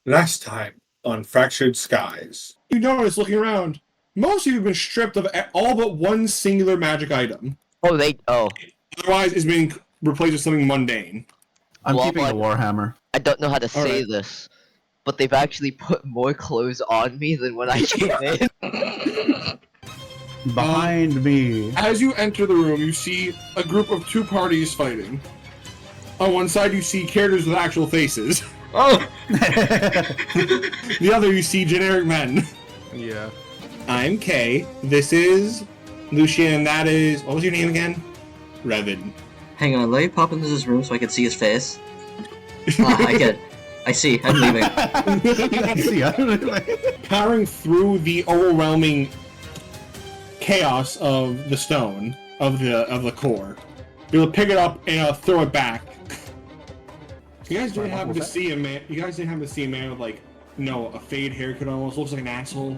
Last time on Fractured Skies. You notice, looking around, most of you have been stripped of all but one singular magic item. Oh. Otherwise, it's being replaced with something mundane. I'm keeping the Warhammer. I don't know how to say this, but they've actually put more clothes on me than when I came in. Behind me. As you enter the room, you see a group of two parties fighting. On one side, you see characters with actual faces. Oh! The other, you see generic men. Yeah. I'm Kay. This is Lucian, and that is... What was your name again? Revan. Hang on, let me pop into this room so I can see his face. I get it. I see, I'm leaving. Powering through the overwhelming chaos of the stone, of the core. You'll pick it up and throw it back. You guys didn't happen to see a man. You guys didn't happen to see a man with a fade haircut almost looks like an asshole.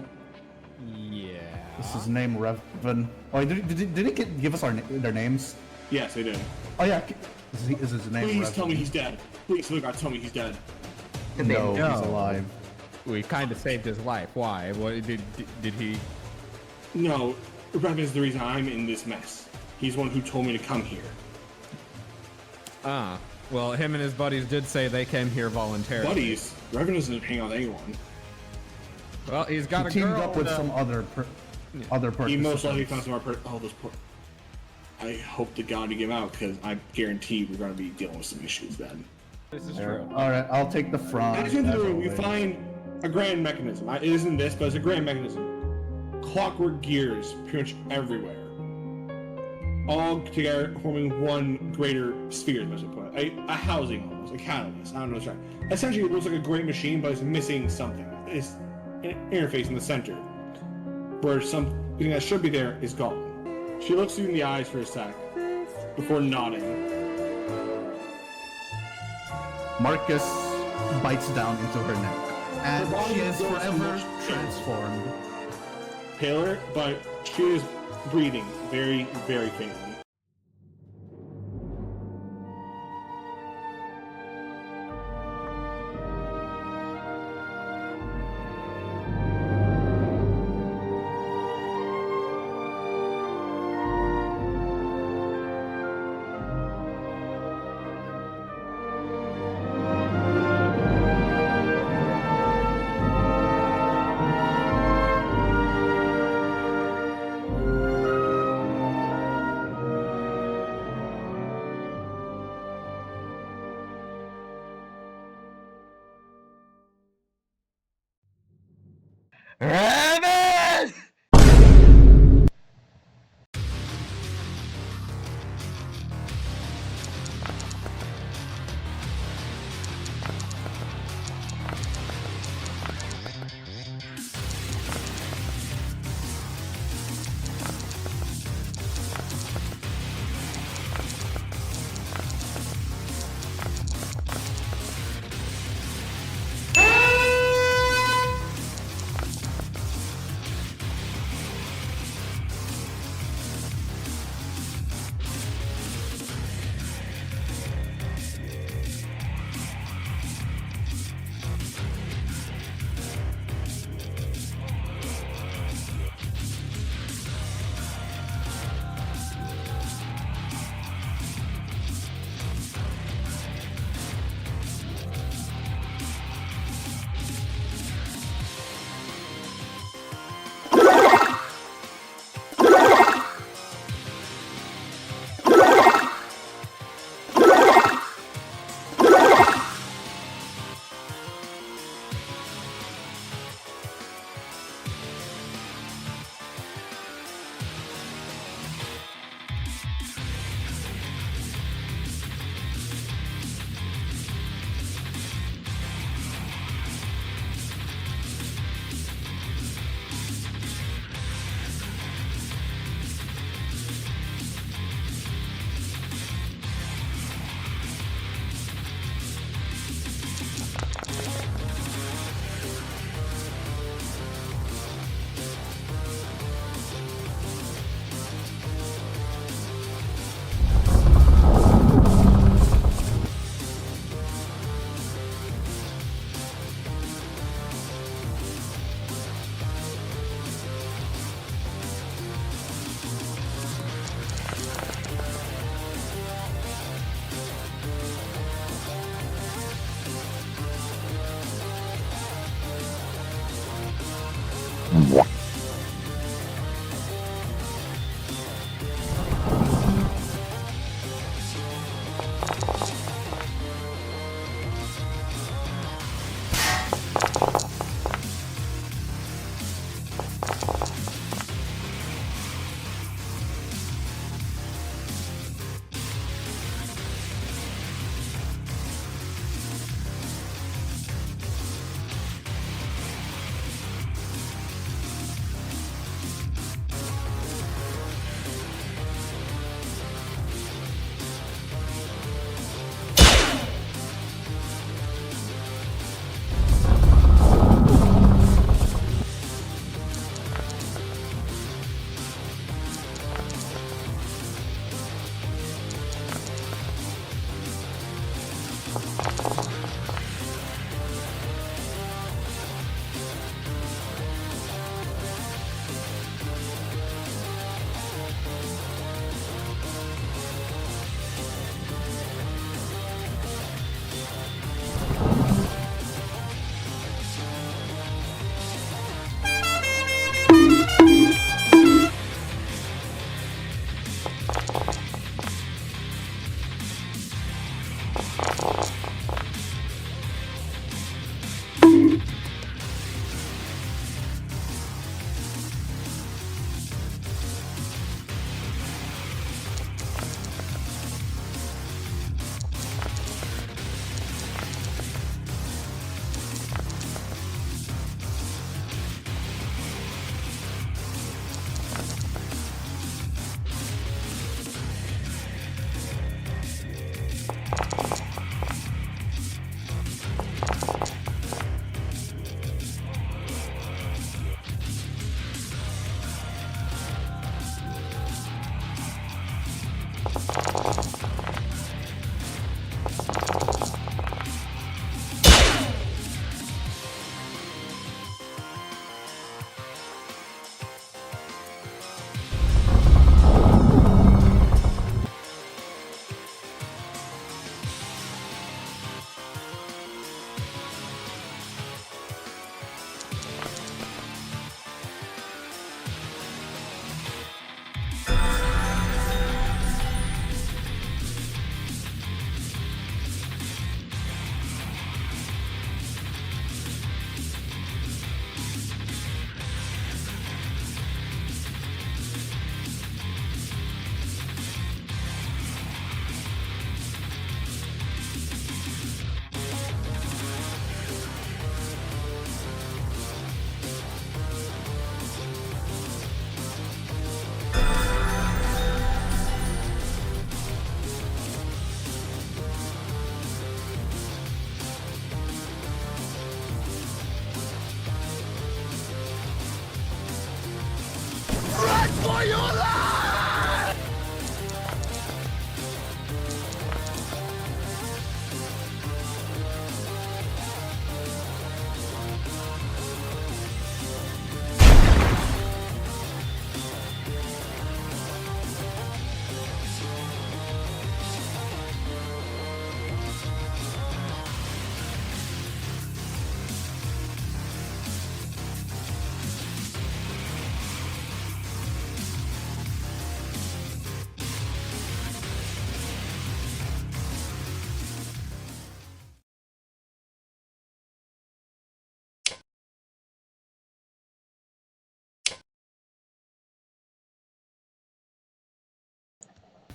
Yeah. This is name Revan. Oh, did he give us their names? Yes, they did. Oh yeah. Is his name? Please Revan? tell me he's dead. Please, oh God, tell me he's dead. No, No. he's alive. We kind of saved his life. Why? What did he? No, Revan is the reason I'm in this mess. He's the one who told me to come here. Well, him and his buddies did say they came here voluntarily. Buddies? Revan doesn't hang out with anyone. Well, he's got a He teamed girl up with some other person. He most likely found some other I hope to God to get out, because I guarantee we're going to be dealing with some issues then. This is true. Alright, I'll take the front. As you enter the room, you find a grand mechanism. It isn't this, but it's a grand mechanism. Clockwork gears pretty much everywhere. All together forming one greater sphere, as I put it. A housing almost, a catalyst. I don't know what's right. Essentially, it looks like a great machine, but it's missing something. It's an interface in the center, where something that should be there is gone. She looks you in the eyes for a sec, before nodding. Marcus bites down into her neck, and Her body she is goes forever much transformed. Paler, but she is breathing very, very faintly. Raven!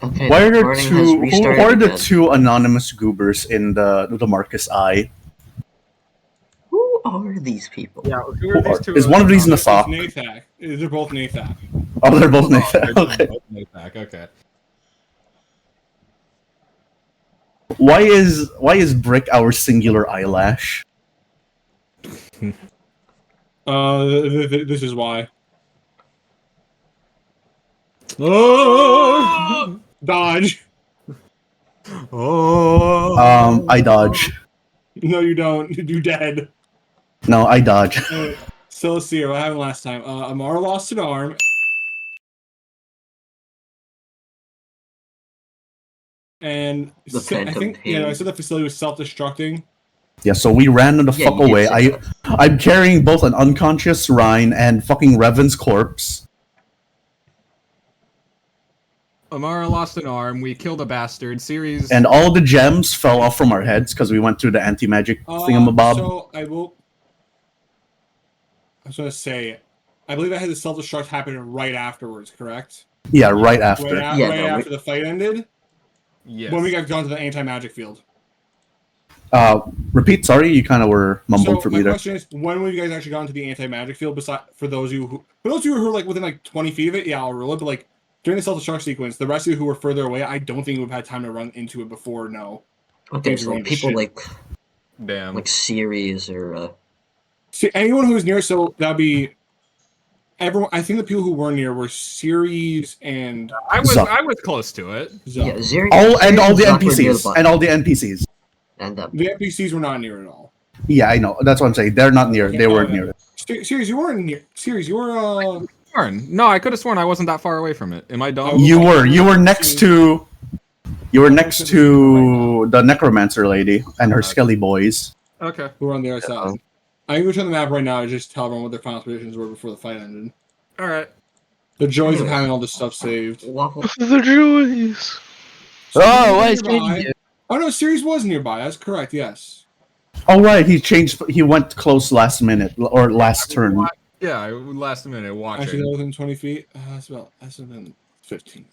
Okay, Why the are there recording has two? Who restarted are the again. two anonymous goobers in the Marcus Eye? Who are these people? Yeah, who are these two? Is one of these in the It's sock? Nathak. They're both Nathak. Oh, they're both Oh, Nathan. they're Okay. both Nathak, okay. Why is Brick our singular eyelash? This is why. Oh! Dodge. Oh. I dodge. No, you don't. You're dead. No, I dodge. So let's see what happened last time. Amara lost an arm. And The I Phantom think, Pain. I said the facility was self-destructing. Yeah, so we ran the Yeah, fuck you did away. say that. I'm carrying both an unconscious Rhine and fucking Revan's corpse. Amara lost an arm, we killed a bastard, Series... And all the gems fell off from our heads because we went through the anti-magic thingamabob. So I was gonna say, I believe I had the self-destruct happen right afterwards, correct? Yeah, right after. Right after the fight ended? Yes. When we got gone to the anti-magic field. Repeat, sorry, you kind of were mumbled for me my there. question is, when have you guys actually gone to the anti-magic field? For those of you who are like within like 20 feet of it, yeah, I'll rule it. But like during the self-destruct sequence, the rest of you who were further away, I don't think we've had time to run into it before. No. Okay, so people like Ceres or See, anyone who was near, so that'd be everyone. I think the people who were near were Ceres and I was Zuck. close to it. Zuck. yeah, Ceres. All the Zuck were near NPCs. And all the NPCs. And the NPCs were not near at all. Yeah, I know. That's what I'm saying. They're not near. They weren't near. Ceres, you weren't near. Ceres, you were No, I could have sworn I wasn't that far away from it. Am I dumb? You were next to. You were next to the necromancer lady and her skelly boys. Okay. Who were on the other side. I'm going to turn the map right now and just tell everyone what their final positions were before the fight ended. Alright. The joys of having all this stuff saved. Waffle. The joys. So Oh, why is nearby. it? Oh no, Ceres was nearby. That's correct. Yes. Oh right, he changed. He went close last minute or last turn. Yeah, last minute watching. Actually, they're within 20 feet. That's been 15.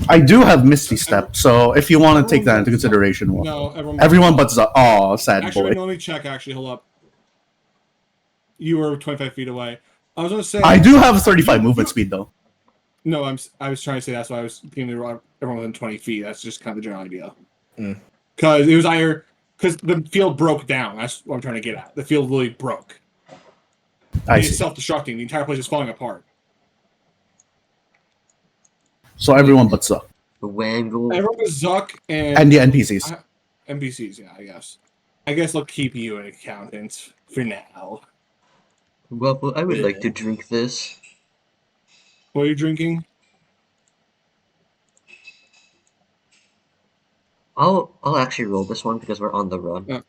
I do have Misty Step, so if you want to take that into consideration, well, No, everyone but Zuck. Oh, sad actually, boy. let me check. Actually, hold up. You were 25 feet away. I was gonna say. I do have 35 movement speed though. No, I was trying to say that's why I was giving everyone within 20 feet. That's just kind of the general idea. Because it was because the field broke down. That's what I'm trying to get at. The field really broke. It's self-destructing. The entire place is falling apart. So everyone but Zuck. The Wangle. Everyone but Zuck and the NPCs. NPCs, yeah, I guess. I guess they'll keep you an accountant for now. Waffle, I would like to drink this. What are you drinking? I'll actually roll this one because we're on the run.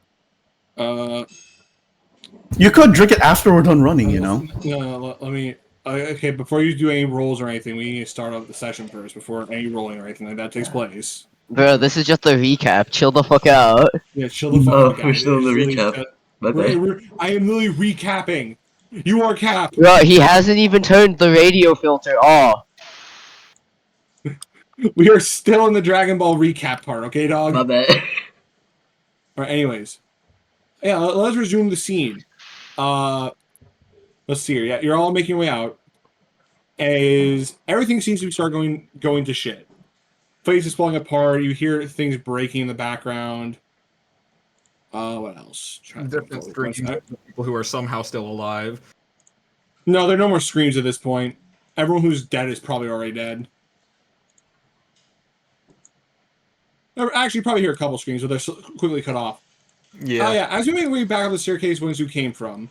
You could drink it after we're done running, you know. No, let me. Okay, before you do any rolls or anything, we need to start up the session first before any rolling or anything like that takes place. Bro, this is just a recap. Chill the fuck out. Yeah, chill the fuck out. We're still in the recap. I am literally recapping. You are capped. Bro, he hasn't even turned the radio filter off. We are still in the Dragon Ball recap part, okay, dog? My bad. Alright, anyways. Yeah, let's resume the scene. Let's see here. Yeah, you're all making your way out. As everything seems to start going to shit. Place is falling apart. You hear things breaking in the background. What else? Different screams of people who are somehow still alive. No, there are no more screams at this point. everyone who's dead is probably already dead. Actually, you probably hear a couple screams, but they're quickly cut off. Yeah. Yeah. As you make your way back up the staircase whence you came from,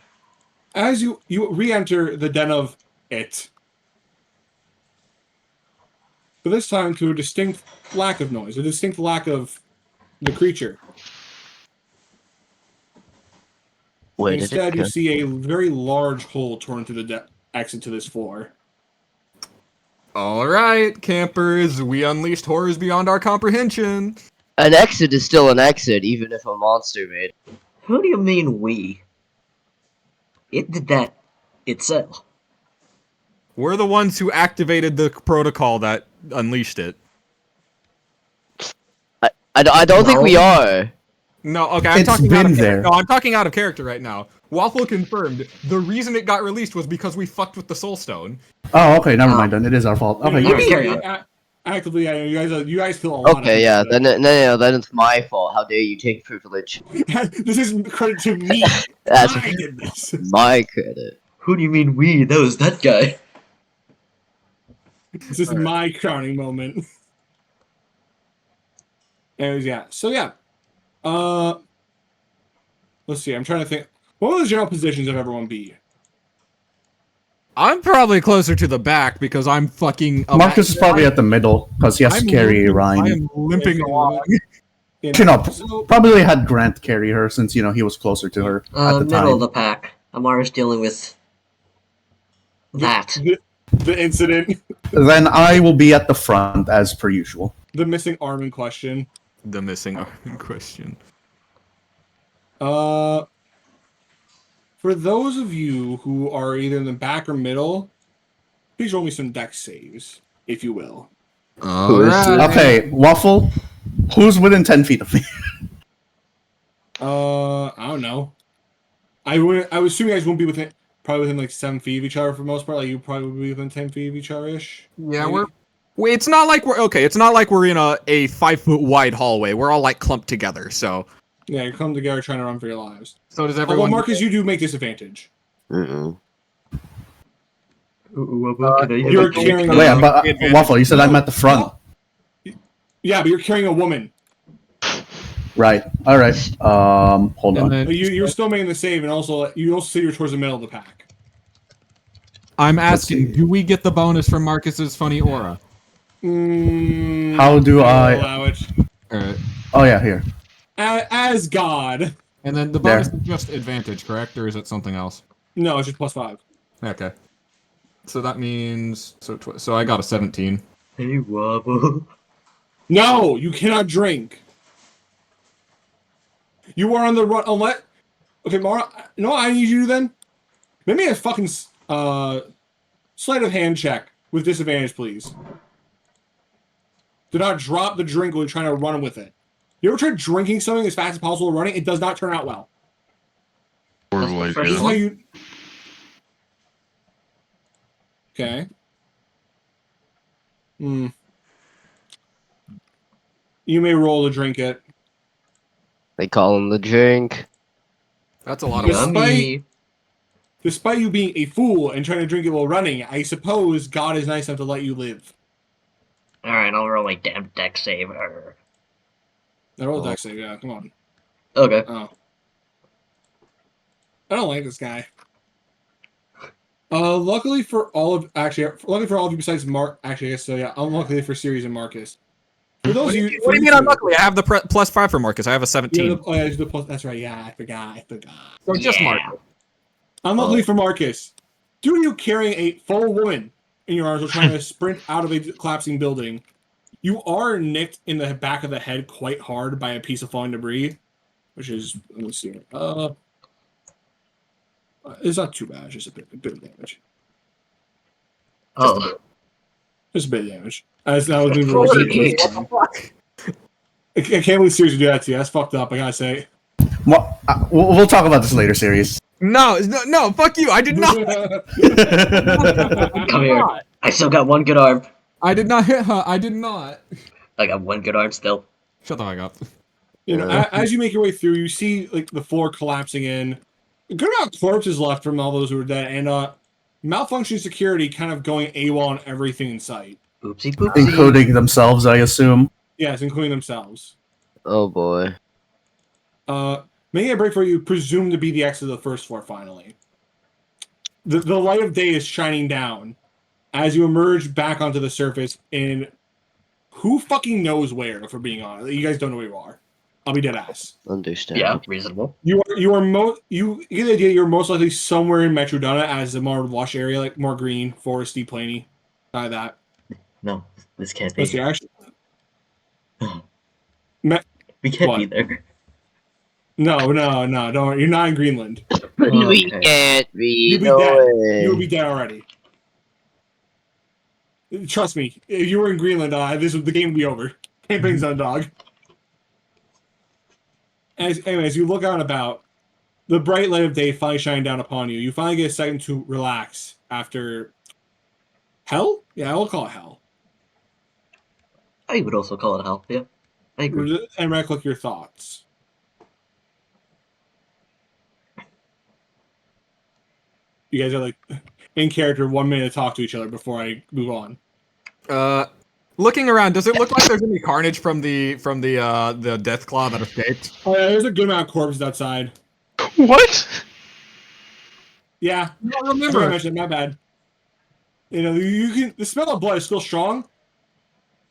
as you re-enter the den of it, but this time to a distinct lack of noise, a distinct lack of the creature. Where did Instead, it you go? see a very large hole torn through the exit to this floor. Alright, campers, we unleashed horrors beyond our comprehension. An exit is still an exit, even if a monster made it. Who do you mean we? It did that itself. We're the ones who activated the protocol that unleashed it. I don't think we are. No, okay, I'm It's talking out been of there. No, I'm talking out of character right now. Waffle confirmed. The reason it got released was because we fucked with the Soul Stone. Oh, okay, never mind then. It is our fault. Okay, Yeah, yeah. carry on. Actively, yeah, you guys kill a lot. Okay, yeah, then then it's my fault. How dare you take privilege? This isn't credit to me. That's I did this. my credit. Who do you mean we? That was that guy. This is my crowning moment. Anyways, yeah. So yeah. Let's see. I'm trying to think. What would the general positions of everyone be? I'm probably closer to the back because I'm fucking. Marcus is probably at the middle because he has to carry Ryan. I am limping along. You know, So, probably had Grant carry her since he was closer to her at the Middle of time. the pack. Amara's dealing with that. the incident, Then I will be at the front as per usual. the missing arm in question. The missing arm in question. For those of you who are either in the back or middle, please roll me some dex saves, if you will. Alright. Okay, Waffle, who's within 10 feet of me? I don't know. I would assume you guys won't be probably within like 7 feet of each other for the most part. Like you probably would be within 10 feet of each other ish. Yeah, maybe? it's not like we're okay. It's not like we're in a 5 foot wide hallway. We're all like clumped together. So Yeah, you come together trying to run for your lives. does Although everyone. Marcus, you do make disadvantage. Mm-mm. You're carrying. Wait, but Waffle, you said I'm at the front. Yeah, but you're carrying a woman. Right. All right. Hold And on. then But you're still making the save, and also you also say you're towards the middle of the pack. I'm asking, do we get the bonus from Marcus's funny aura? How do I? Allow it. Alright. Oh yeah, here. As God. And then the bonus is just advantage, correct? Or is it something else? No, it's just +5. Okay. So that means so I got a 17. Hey, Wobble. No, you cannot drink. You are on the run. Unless, okay, Mara. You know what I need you to do then? Maybe a fucking sleight of hand check with disadvantage, please. Do not drop the drink when you're trying to run with it. You ever tried drinking something as fast as possible running? It does not turn out well. That's the This is first how one. you. Okay. You may roll to drink it. They call him the drink. That's a lot of Despite- work. Yummy. Despite you being a fool and trying to drink it while running, I suppose God is nice enough to let you live. Alright, I'll roll my damn deck save. Arr. I roll dex save, yeah, come on. Okay. Oh. I don't like this guy. Luckily for all of you besides Mark, actually, I guess so, yeah. Unluckily for Sirius and Marcus. For those What of do you, you mean unluckily? I have the +5 for Marcus. I have a 17. that's right, yeah, I forgot. So just Yeah. Marcus. Unluckily for Marcus, due to you carrying a full woman in your arms while trying to sprint out of a collapsing building, you are nicked in the back of the head quite hard by a piece of falling debris, which is, let me see. It's not too bad. It's just a bit of damage. Oh. Just a bit of damage. That was I can't believe Sirius would do that to you. That's fucked up. I gotta say. Well, we'll talk about this later, series. No, fuck you. I did not. Come here. I still got one good arm. I did not hit her. I did not. I got one good arm still. Shut the fuck up. You know, as you make your way through, you see like the floor collapsing in. A good amount of corpses left from all those who were dead, and malfunctioning security kind of going AWOL on everything in sight. Oopsie poopsie. Including themselves, I assume. Yes, including themselves. Oh boy. Making a break for you, presumed to be the exit of the first floor, finally. The light of day is shining down as you emerge back onto the surface in who fucking knows where, if we're being honest. You guys don't know where you are. I'll be dead ass. Understand. Yeah, reasonable. You get the idea you're most likely somewhere in Metrodona as a more lush area, like more green, foresty, plainy. Like that. No, this can't be. Let's see, actually. We can't What? be there. No, don't worry. You're not in Greenland. We Okay. can't be. You'd be No dead. way. You would be dead already. Trust me, if you were in Greenland, the game would be over. Campaign's done, dog. Anyways, you look out and about. The bright light of day finally shining down upon you. You finally get a second to relax after hell? Yeah, I'll call it hell. I would also call it hell. Yeah, I agree. And recollect your thoughts. You guys are like in character 1 minute to talk to each other before I move on. Looking around, does it look like there's any carnage from the death claw that escaped? Oh yeah, there's a good amount of corpses outside. What? Yeah, I don't I remember. mentioned my bad. You know, the smell of blood is still strong.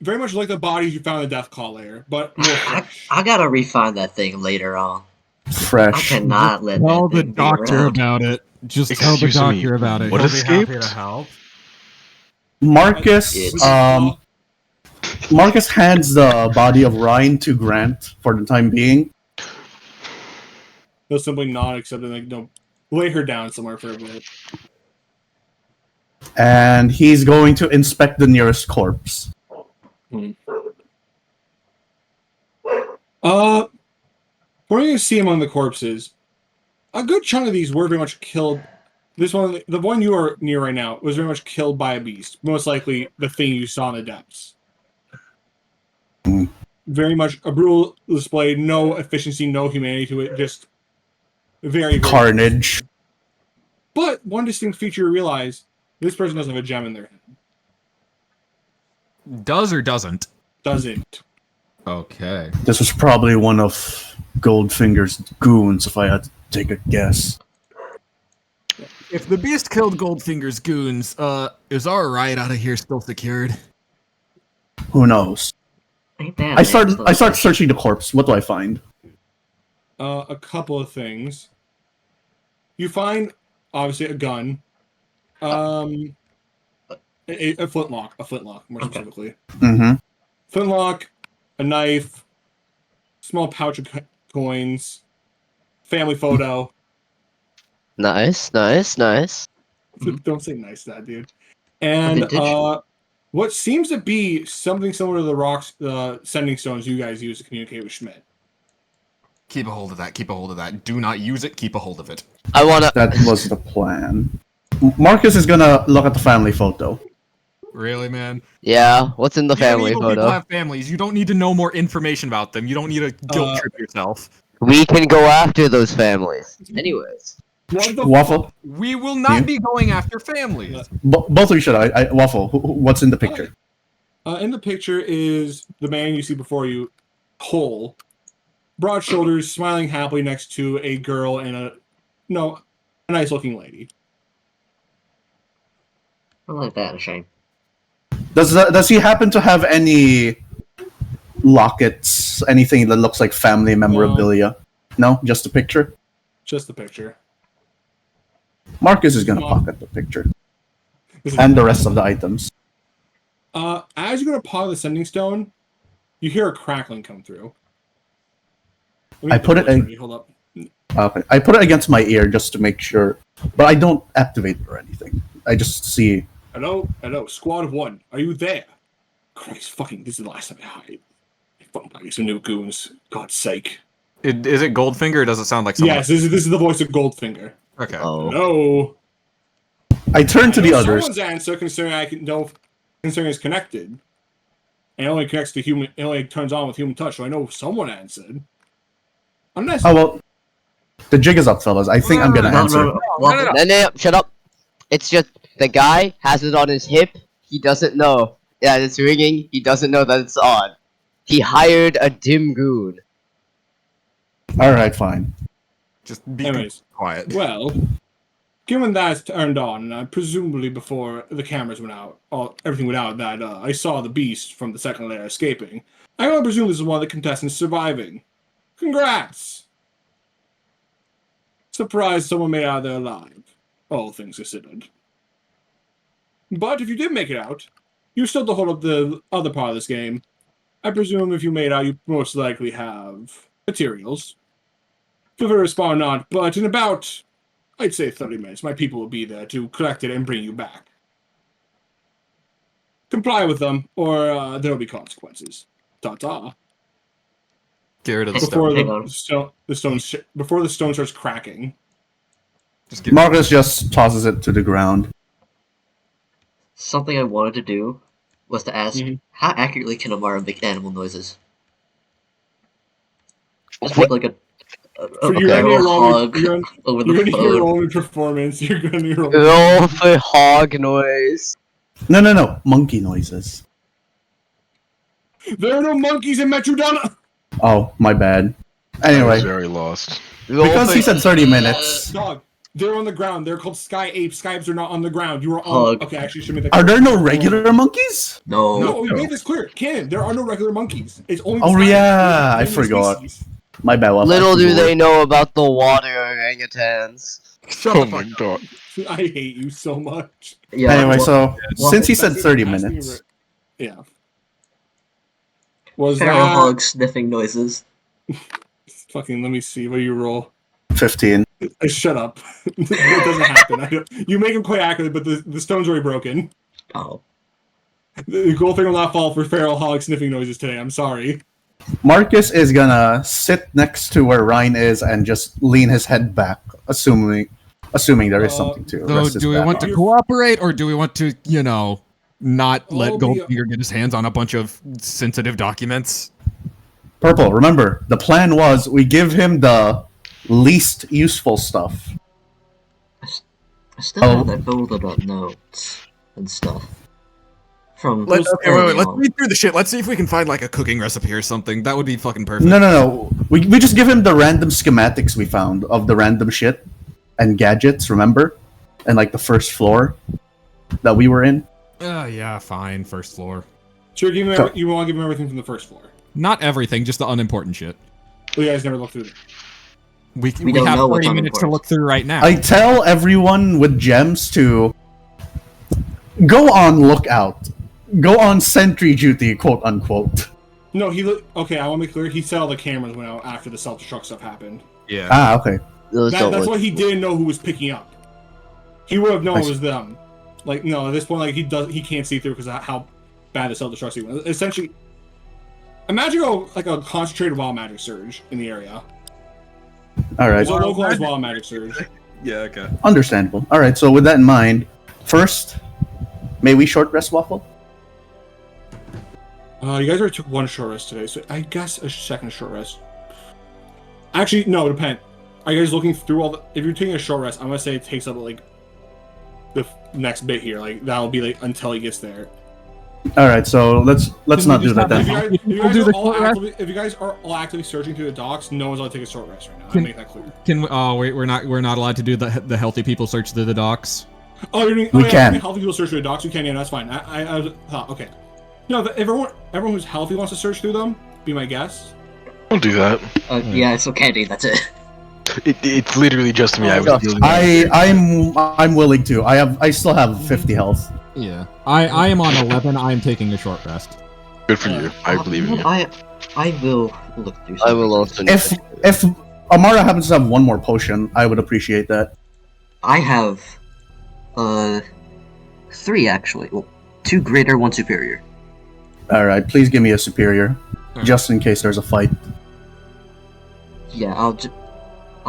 Very much like the bodies you found in the death claw layer, but more fresh. I gotta refine that thing later on. I Fresh. cannot let Tell that the thing be doctor around. about it. Just tell the Excuse me, doctor about it. what He'll be happy escaped? to help. Marcus, It's- Marcus hands the body of Ryan to Grant for the time being. They'll simply not accept it. Like, no, lay her down somewhere for a bit. And he's going to inspect the nearest corpse. What you see among the corpses, a good chunk of these were very much killed. This one, the one you are near right now, was very much killed by a beast. Most likely the thing you saw in the depths. Very much a brutal display, no efficiency, no humanity to it, just very, very Carnage. But one distinct feature you realize, this person doesn't have a gem in their head. Does or doesn't? Doesn't. Okay. This was probably one of Goldfinger's goons, if I had to take a guess. If the beast killed Goldfinger's goons, is our ride out of here still secured? Who knows? Ain't that I bad. start searching the corpse. What do I find? A couple of things. You find, obviously, a gun. A flintlock, more specifically. Mm-hmm. Flintlock, a knife, small pouch of coins, family photo. Nice. Don't say nice to that, dude. And what seems to be something similar to the rocks, sending stones you guys use to communicate with Schmidt. Keep a hold of that. Do not use it, keep a hold of it. I wanna. That was the plan. Marcus is gonna look at the family photo. Really, man? Yeah. What's in the family Evil people photo? have families. You don't need to know more information about them. You don't need to guilt trip yourself. We can go after those families. Anyways. What the Waffle. We will not You? be going after families. Both of you should. I Waffle. What's in the picture? In the picture is the man you see before you, whole, broad shoulders, smiling happily next to a girl and a nice-looking lady. I like that. A shame. Does he happen to have any lockets? Anything that looks like family memorabilia? No, just the picture. Just the picture. Marcus is gonna pocket the picture and the rest of the items. As you're gonna pocket the sending stone, you hear a crackling come through. I put it in. Hold up. Okay, I put it against my ear just to make sure, but I don't activate it or anything. I just see. Hello, squad of 1. Are you there? Christ, fucking! This is the last time I hide. Fucking buy some new goons. God's sake. Is it Goldfinger or does it sound like someone? Yes, this is the voice of Goldfinger. Okay. Oh. Hello. I turn to the others. Someone's answer, considering it's connected. And it only connects to human. It only turns on with human touch, so I know someone answered. Unless. Oh well, the jig is up, fellas. I think I'm gonna answer. No, shut up. It's just The guy has it on his hip. He doesn't know that it's ringing. He doesn't know that it's on. He hired a dim goon. Alright, fine. Just be Anyways, quiet. well, given that's turned on, presumably before the cameras went out, everything went out, that I saw the beast from the second layer escaping, I only presume this is one of the contestants surviving. Congrats! Surprised someone made it out of there alive, all things considered. But if you did make it out, you still have to hold up the other part of this game. I presume if you made it out, you most likely have materials. Feel free to respond or not, but in about, I'd say 30 minutes, my people will be there to collect it and bring you back. Comply with them, or there will be consequences. Ta-ta. Get rid of the Before stone. before the stone starts cracking. Just get Marcus just tosses it to the ground. Something I wanted to do was to ask, how accurately can Amara make animal noises? Just make like a barrel hog over the You're gonna hear phone. your own performance. You're gonna hear your own Roll for hog noise. No. Monkey noises. There are no monkeys in Metrodona! Oh, my bad. I was Anyway, very lost. Roll because for- he said 30 minutes. Dog, they're on the ground. They're called sky apes. Sky apes are not on the ground. You are on... Hog. Okay, actually, should make that Are clear. there no regular monkeys? No. No, we made this clear. Canon, there are no regular monkeys. It's only Oh, sky apes. yeah, I Only forgot. species. My bad. Well, Little I do forgot. they know about the water orangutans. Shut Oh the my fuck god. I hate you so much. Yeah. Anyway, so well, since he said That's- 30 that's me minutes, right. Yeah. Was feral that... hog sniffing noises. Fucking, let me see. What do you roll? 15. Shut up. That doesn't happen. You make him quite accurate, but the stone's already broken. Oh. The gold thing will not fall for feral hog sniffing noises today. I'm sorry. Marcus is gonna sit next to where Ryan is and just lean his head back, assuming there is something to So rest his do we back want on. to cooperate, or do we want to, not let Oh, Goldfinger get his hands on a bunch of sensitive documents? Purple, remember, the plan was we give him the least useful stuff. I still have that folded up notes and stuff. From Wait. early Let's on. read through the shit. Let's see if we can find like a cooking recipe or something. That would be fucking perfect. No. We just give him the random schematics we found of the random shit and gadgets, remember? And like the first floor that we were in. Yeah, fine. First floor. Sure, you want to give him everything from the first floor. Not everything, just the unimportant shit. Well, you guys never looked through it. We don't have know what's 30 minutes to unimportant. look through right now. I tell everyone with gems to go on lookout. Go on sentry duty, quote unquote. No, okay, I want to be clear. He said all the cameras went out after the self-destruct stuff happened. Yeah. Ah, okay. Those don't That's work. why he didn't know who was picking up. He would have known I it see. was them. Like, no, at this point, like, he can't see through because of how bad the self-destruct was. Essentially, imagine a concentrated wild magic surge in the area. Alright. It's a localized wild magic surge. Yeah. Okay. Understandable. Alright, so with that in mind, first, may we short rest waffle? You guys already took one short rest today, so I guess a second short rest. Actually, no, it depends. Are you guys looking through all the... If you're taking a short rest, I'm gonna say it takes up, like, the next bit here. Like, that'll be, like, until he gets there. Alright, so let's Can not we do just that have then. We'll do the short rest? If you guys are all actively searching through the docks, no one's allowed to take a short rest right now. I'll Can- make that clear. Can we, we're not allowed to do the healthy people search through the docks. Oh, you're doing... We yeah, can. Healthy people search through the docks, we can, yeah, that's fine. I thought, okay. No, if everyone who's healthy wants to search through them, be my guest. Don't do that. Yeah, it's candy. That's it. It's literally just me. I was Oh, dealing with. I'm willing to. I still have 50 health. Yeah. I am on 11. I am taking a short rest. Good for you. I believe in you. I will look through. I will also. If Amara happens to have one more potion, I would appreciate that. I have 3 actually. Well, 2 greater, 1 superior. Alright, please give me a superior. Just in case there's a fight. Yeah, I'll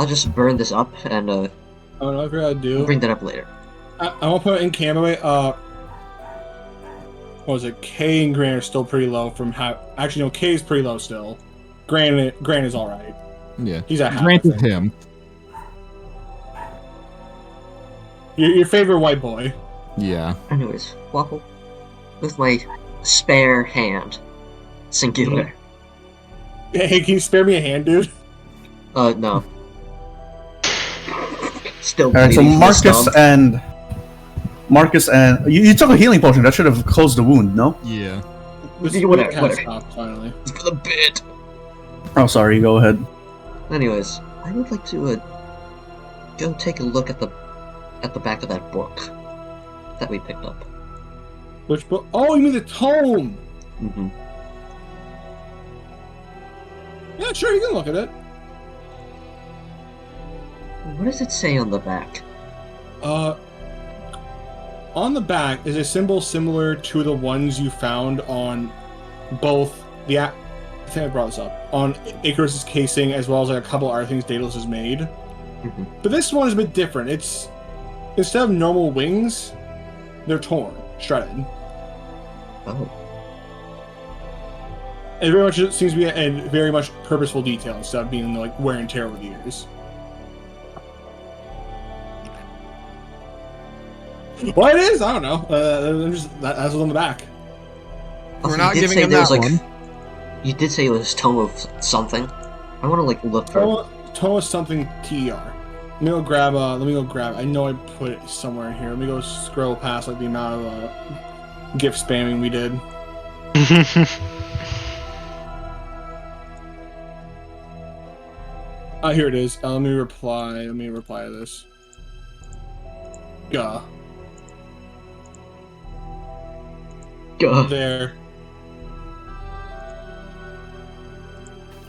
just burn this up and Oh, no, I forgot to do. bring that up later. I won't put it in camera. What was it? K and Grant are still pretty low from how... Actually, no, K is pretty low still. Grant is alright. Yeah. He's at half. Granted him. Your favorite white boy. Yeah. Anyways, Waffle, with my spare hand, singular. Hey, can you spare me a hand, dude? No. Still Alright, so bleeding from the Marcus and you took a healing potion. That should have closed the wound, no? Yeah. Whatever, Cat whatever. stopped, finally. For the bit. Oh, sorry. Go ahead. Anyways, I would like to go take a look at the back of that book that we picked up. Which book? Oh, you mean the tome? Mm-hmm. Yeah, sure, you can look at it. What does it say on the back? On the back is a symbol similar to the ones you found on both the... I think I brought this up. On Icarus's casing, as well as like a couple other things Daedalus has made. Mm-hmm. But this one is a bit different. It's... Instead of normal wings, they're torn, shredded. Oh. It very much seems to be a very much purposeful detail instead of being like wear and tear over the years. What it is, I don't know. That's what's on the back. We're Also, not you did giving say him there was, that like, one. You did say it was Tome of something. I want to like look for. Tome is something TR. Let me go grab. I know I put it somewhere in here. Let me go scroll past like the amount of gift spamming we did. Here it is. Let me reply to this. Gah. There.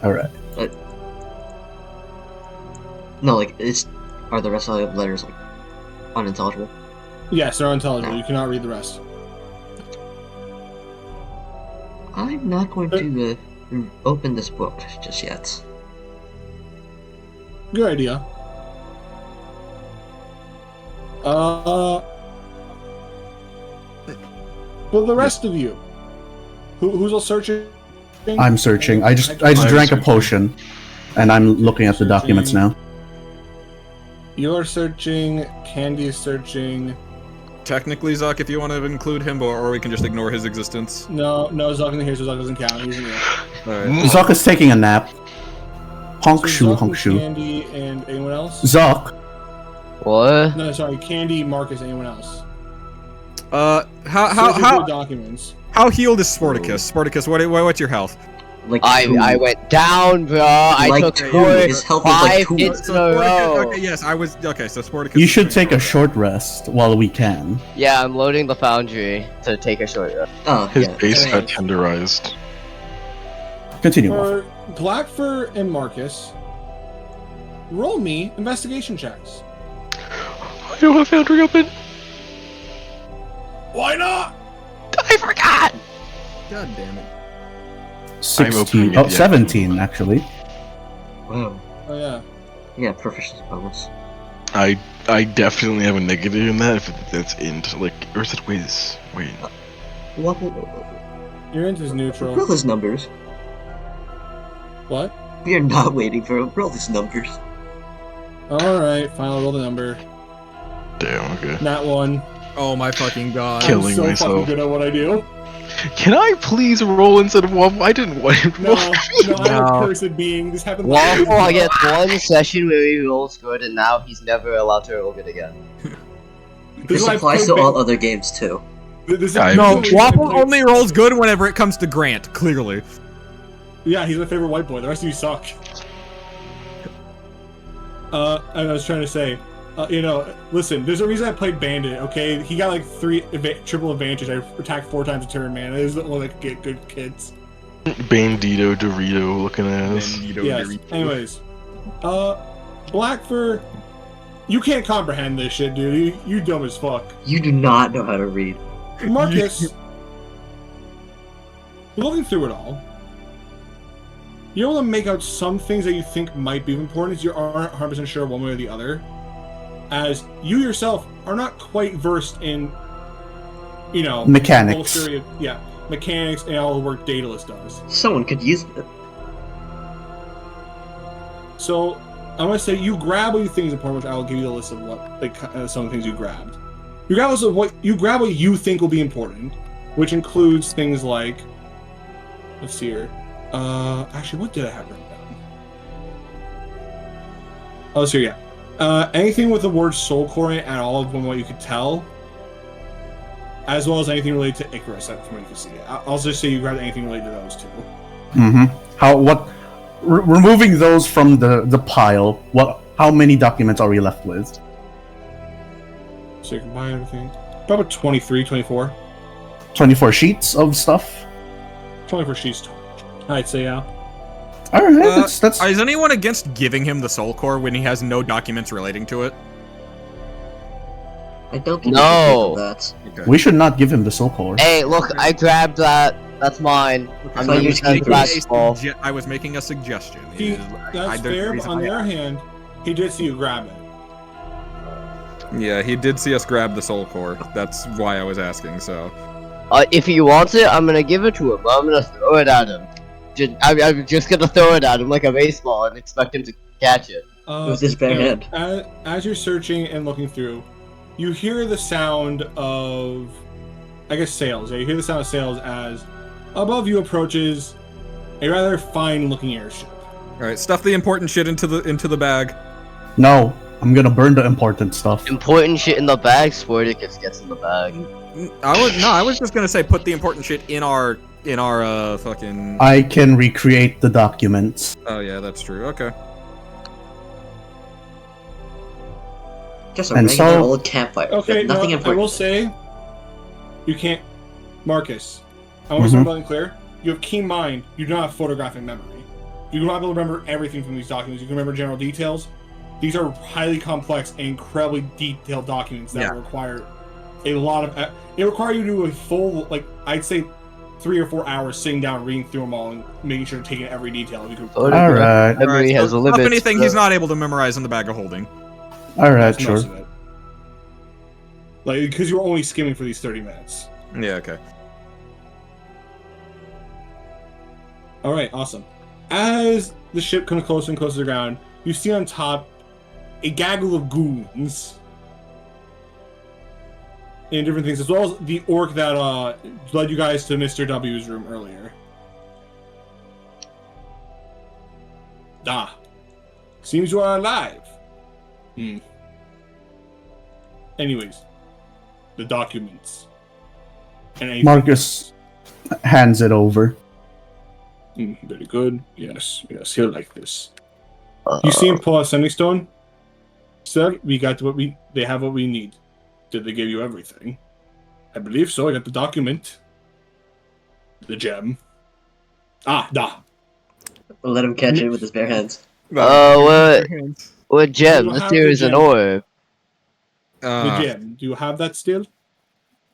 Alright. No, like are the rest of the letters like unintelligible? Yes, they're unintelligible. You cannot read the rest. I'm not going to open this book just yet. Good idea. Well, the rest of you, who's all searching? I'm searching. I just drank a potion, and I'm looking at the documents now. You're searching. Candy is searching. Technically, Zuck, if you want to include him, or we can just ignore his existence. No, Zuck isn't here, so Zuck doesn't count. He's in here. Alright. Zuck is taking a nap. Honk So shoe, Zuck honk and shoe. Candy and anyone else? Zuck. What? No, sorry, Candy, Marcus, anyone else? How documents? how healed is Sporticus? Sporticus, what's your health? Like I went down, bro. I Like took two. 4, His health was like 5 2. hits in So a Sporticus, row. okay, yes, I was okay. So Sporticus. You should take a short rest while we can. Yeah, I'm loading the foundry to take a short rest. Oh, His yeah. base okay. got tenderized. Continue. Waffle. For Blackfur and Marcus, roll me investigation checks. I don't have Foundry open. Why not? I forgot. God damn it. 16. opening Oh, it, yeah. 17 actually. Wow. Oh yeah. Yeah, proficiency bonus. I definitely have a negative in that if that's int, like, or is it whiz? Wait. Your int is neutral. Roll his numbers. What? We are not waiting for him. Roll his numbers. Alright, fine, I'll roll the number. Damn, okay. Nat 1. Oh my fucking god. Kill. I'm Killing so fucking myself. good at what I do. Can I please roll instead of Waffle? I didn't want him to No, roll. I'm a No. cursed being. This happened Waffle gets one session where he rolls good, and now he's never allowed to roll good again. This why I applies played to all other games too. This is I- No, this is why I Waffle played- only rolls good whenever it comes to Grant. Clearly. Yeah, he's my favorite white boy. The rest of you suck. I was trying to say, listen, there's a reason I played Bandit, okay? He got like 3 triple advantage. I attacked 4 times a turn, man. It is the only like get good kids. Bandito Dorito looking ass. Yes. Anyways, Blackfur, you can't comprehend this shit, dude. You dumb as fuck. You do not know how to read. Marcus, looking through it all, you're able to make out some things that you think might be important. You aren't 100% sure one way or the other, as you yourself are not quite versed in, Mechanics. the whole theory of, mechanics and all the work Daedalus does. Someone could use it. So I'm gonna say you grab what you think is important, which I will give you the list of what some of the things you grabbed. You grab what you think will be important, which includes things like, let's see here. Actually, what did I have written down? Oh, so yeah. Anything with the word soul core in it at all, from what you could tell, as well as anything related to Icarus, from what you can see. I'll just say you grabbed anything related to those two. Removing those from the pile, how many documents are we left with? So you can buy everything. Probably 23, 24. 24 sheets of stuff? 24 sheets. I'd say, yeah. Alright, that's... Is anyone against giving him the soul core when he has no documents relating to it? I don't think No. we should think of that. Okay. We should not give him the soul core. Hey, look, I grabbed that. That's mine. I'm So gonna you're use that speaking- basketball. I was making a suggestion. That's fair, but on the other hand, he did see you grab it. Yeah, he did see us grab the soul core. That's why I was asking, so... If he wants it, I'm gonna give it to him. I'm gonna throw it at him. I'm just gonna throw it at him like a baseball and expect him to catch it. With his bare hand. As you're searching and looking through, you hear the sound of, I guess, sails. Yeah, you hear the sound of sails as above you approaches a rather fine-looking airship. Alright, stuff the important shit into the bag. No, I'm gonna burn the important stuff. Important shit in the bag, Sporticus gets in the bag. I was just gonna say put the important shit in our fucking... I can recreate the documents. Oh yeah, that's true, okay. Just a And regular so- old campfire. Okay, Nothing no, I important. will say, you can't... Marcus, I want to start something clear. You have keen mind. You do not have photographic memory. You do not be able to remember everything from these documents. You can remember general details. These are highly complex and incredibly detailed documents that require a lot of... It requires you to do a full, like, I'd say 3 or 4 hours sitting down, reading through them all, and making sure to take in every detail. You can... Alright. Memory has so limits. Stuff anything he's not able to memorize in the bag of holding. Alright, That's sure. most of it. Like, because you're only skimming for these 30 minutes. Yeah, okay. Alright, awesome. As the ship comes closer and closer to the ground, you see on top a gaggle of goons. And different things, as well as the orc that led you guys to Mr. W's room earlier. Seems you are alive. Anyways, the documents. And anything Marcus hands it over. very good. Yes, he'll like this. You see him pull out sending stone? Sir, we got they have what we need. Did they give you everything? I believe so. I got the document. The gem. We'll let him catch it with his bare hands. What gem? You This have here the is an gem. orb. The gem. Do you have that still?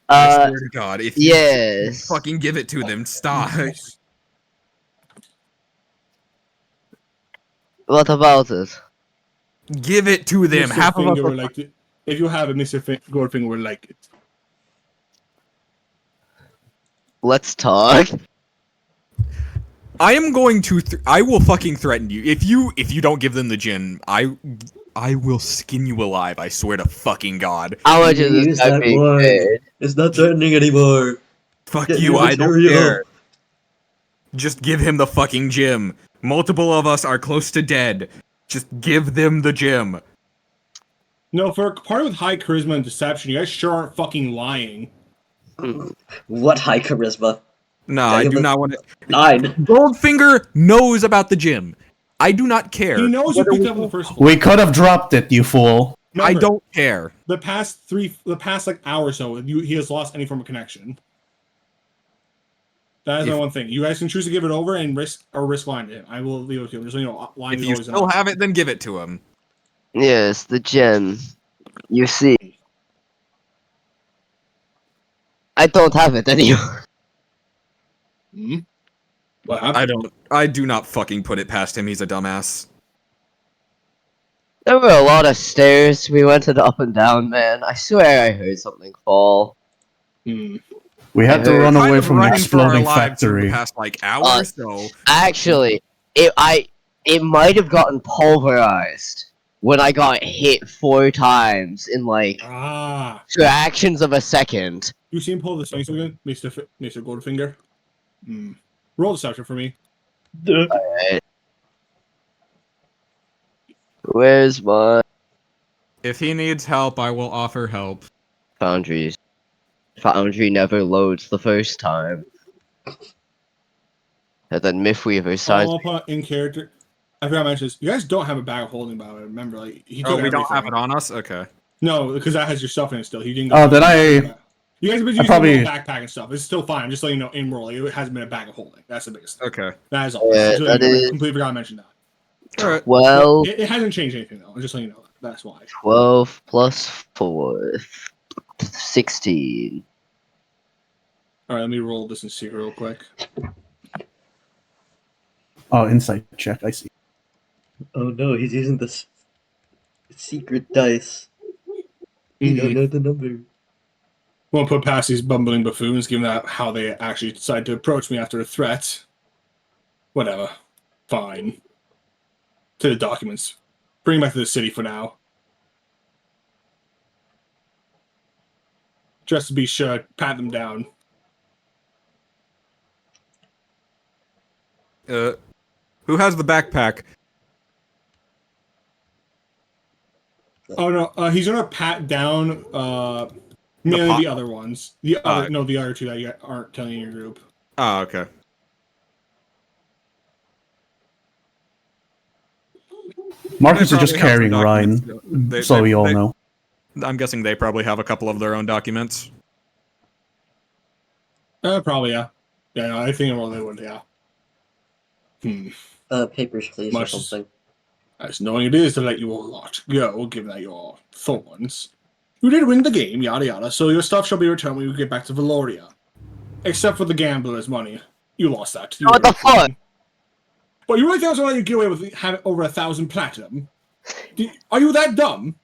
I swear to God, if you Yes. fucking give it to them, stop. Nice. What about it? Give it to them. Mr. Half of us Finger are would like it. If you have it, Mr. Goldfinger would like it. Let's talk. I am going to. I will fucking threaten you if you don't give them the gin. I will skin you alive. I swear to fucking God. How much is Use this guy that being word. paid? It's not threatening anymore. Fuck Get you. your I don't material. care. Just give him the fucking gym. Multiple of us are close to dead. Just give them the gym. No, for a party with high charisma and deception, you guys sure aren't fucking lying. What high charisma? No, I do not want to. 9. Goldfinger knows about the gym. I do not care. He knows you picked it up in the first place. We could have dropped it, you fool. I Remember, don't care. The past like hour or so, he has lost any form of connection. That is my one thing. You guys can choose to give it over and risk lying to him. I will leave it to him. There's lying If is you always still have it, then give it to him. Yes, the gem. You see. I don't have it anymore. What happened? I do not fucking put it past him. He's a dumbass. There were a lot of stairs. We went to the up and down, man. I swear I heard something fall. We had to run away from an exploding factory. The past like hour, so Actually, it might have gotten pulverized. when I got hit 4 times in like fractions of a second. You see him pull the snakes again, Mr. Goldfinger? Roll deception for me. Alright. Where's my If he needs help, I will offer help. foundries? Foundry never loads the first time. And then Mythweaver signs. I'll put in character. I forgot to mention this. You guys don't have a bag of holding, by the way. Remember, like he took We don't everything. have it on us? Okay. No, because that has your stuff in it still. He didn't. Oh, did I? You guys have been using probably- a backpack and stuff. It's still fine. I'm just letting you know in roll. It hasn't been a bag of holding. That's the biggest thing. Okay. That is all. Yeah, Just that letting you know, is- I completely forgot to mention that. Alright. Well, It hasn't changed anything though. I'm just letting you know that. That's why. 12 plus 4. 16. All right, let me roll this and see real quick. Oh, insight check. I see. Oh no, he's using this secret dice. You don't know the number. Won't put past these bumbling buffoons, given that how they actually decided to approach me after a threat. Whatever. Fine. To the documents. Bring them back to the city for now. Just to be sure, pat them down. Who has the backpack? Oh no, he's gonna pat down mainly the other ones. The other two that you aren't telling in your group. Oh, okay. Marcus They is just probably have carrying some Ryan, documents. so we all know. I'm guessing they probably have a couple of their own documents. Probably, yeah. Yeah, no, I think they would, yeah. Papers, please, Much or something. As knowing it is to let you all lot go, given that you're thorns. You did win the game, yada yada, so your stuff shall be returned when you get back to Valorea. Except for the gambler's money. You lost that. What the fuck? But you really think I was gonna let you get away with having over 1,000 platinum? Are you that dumb?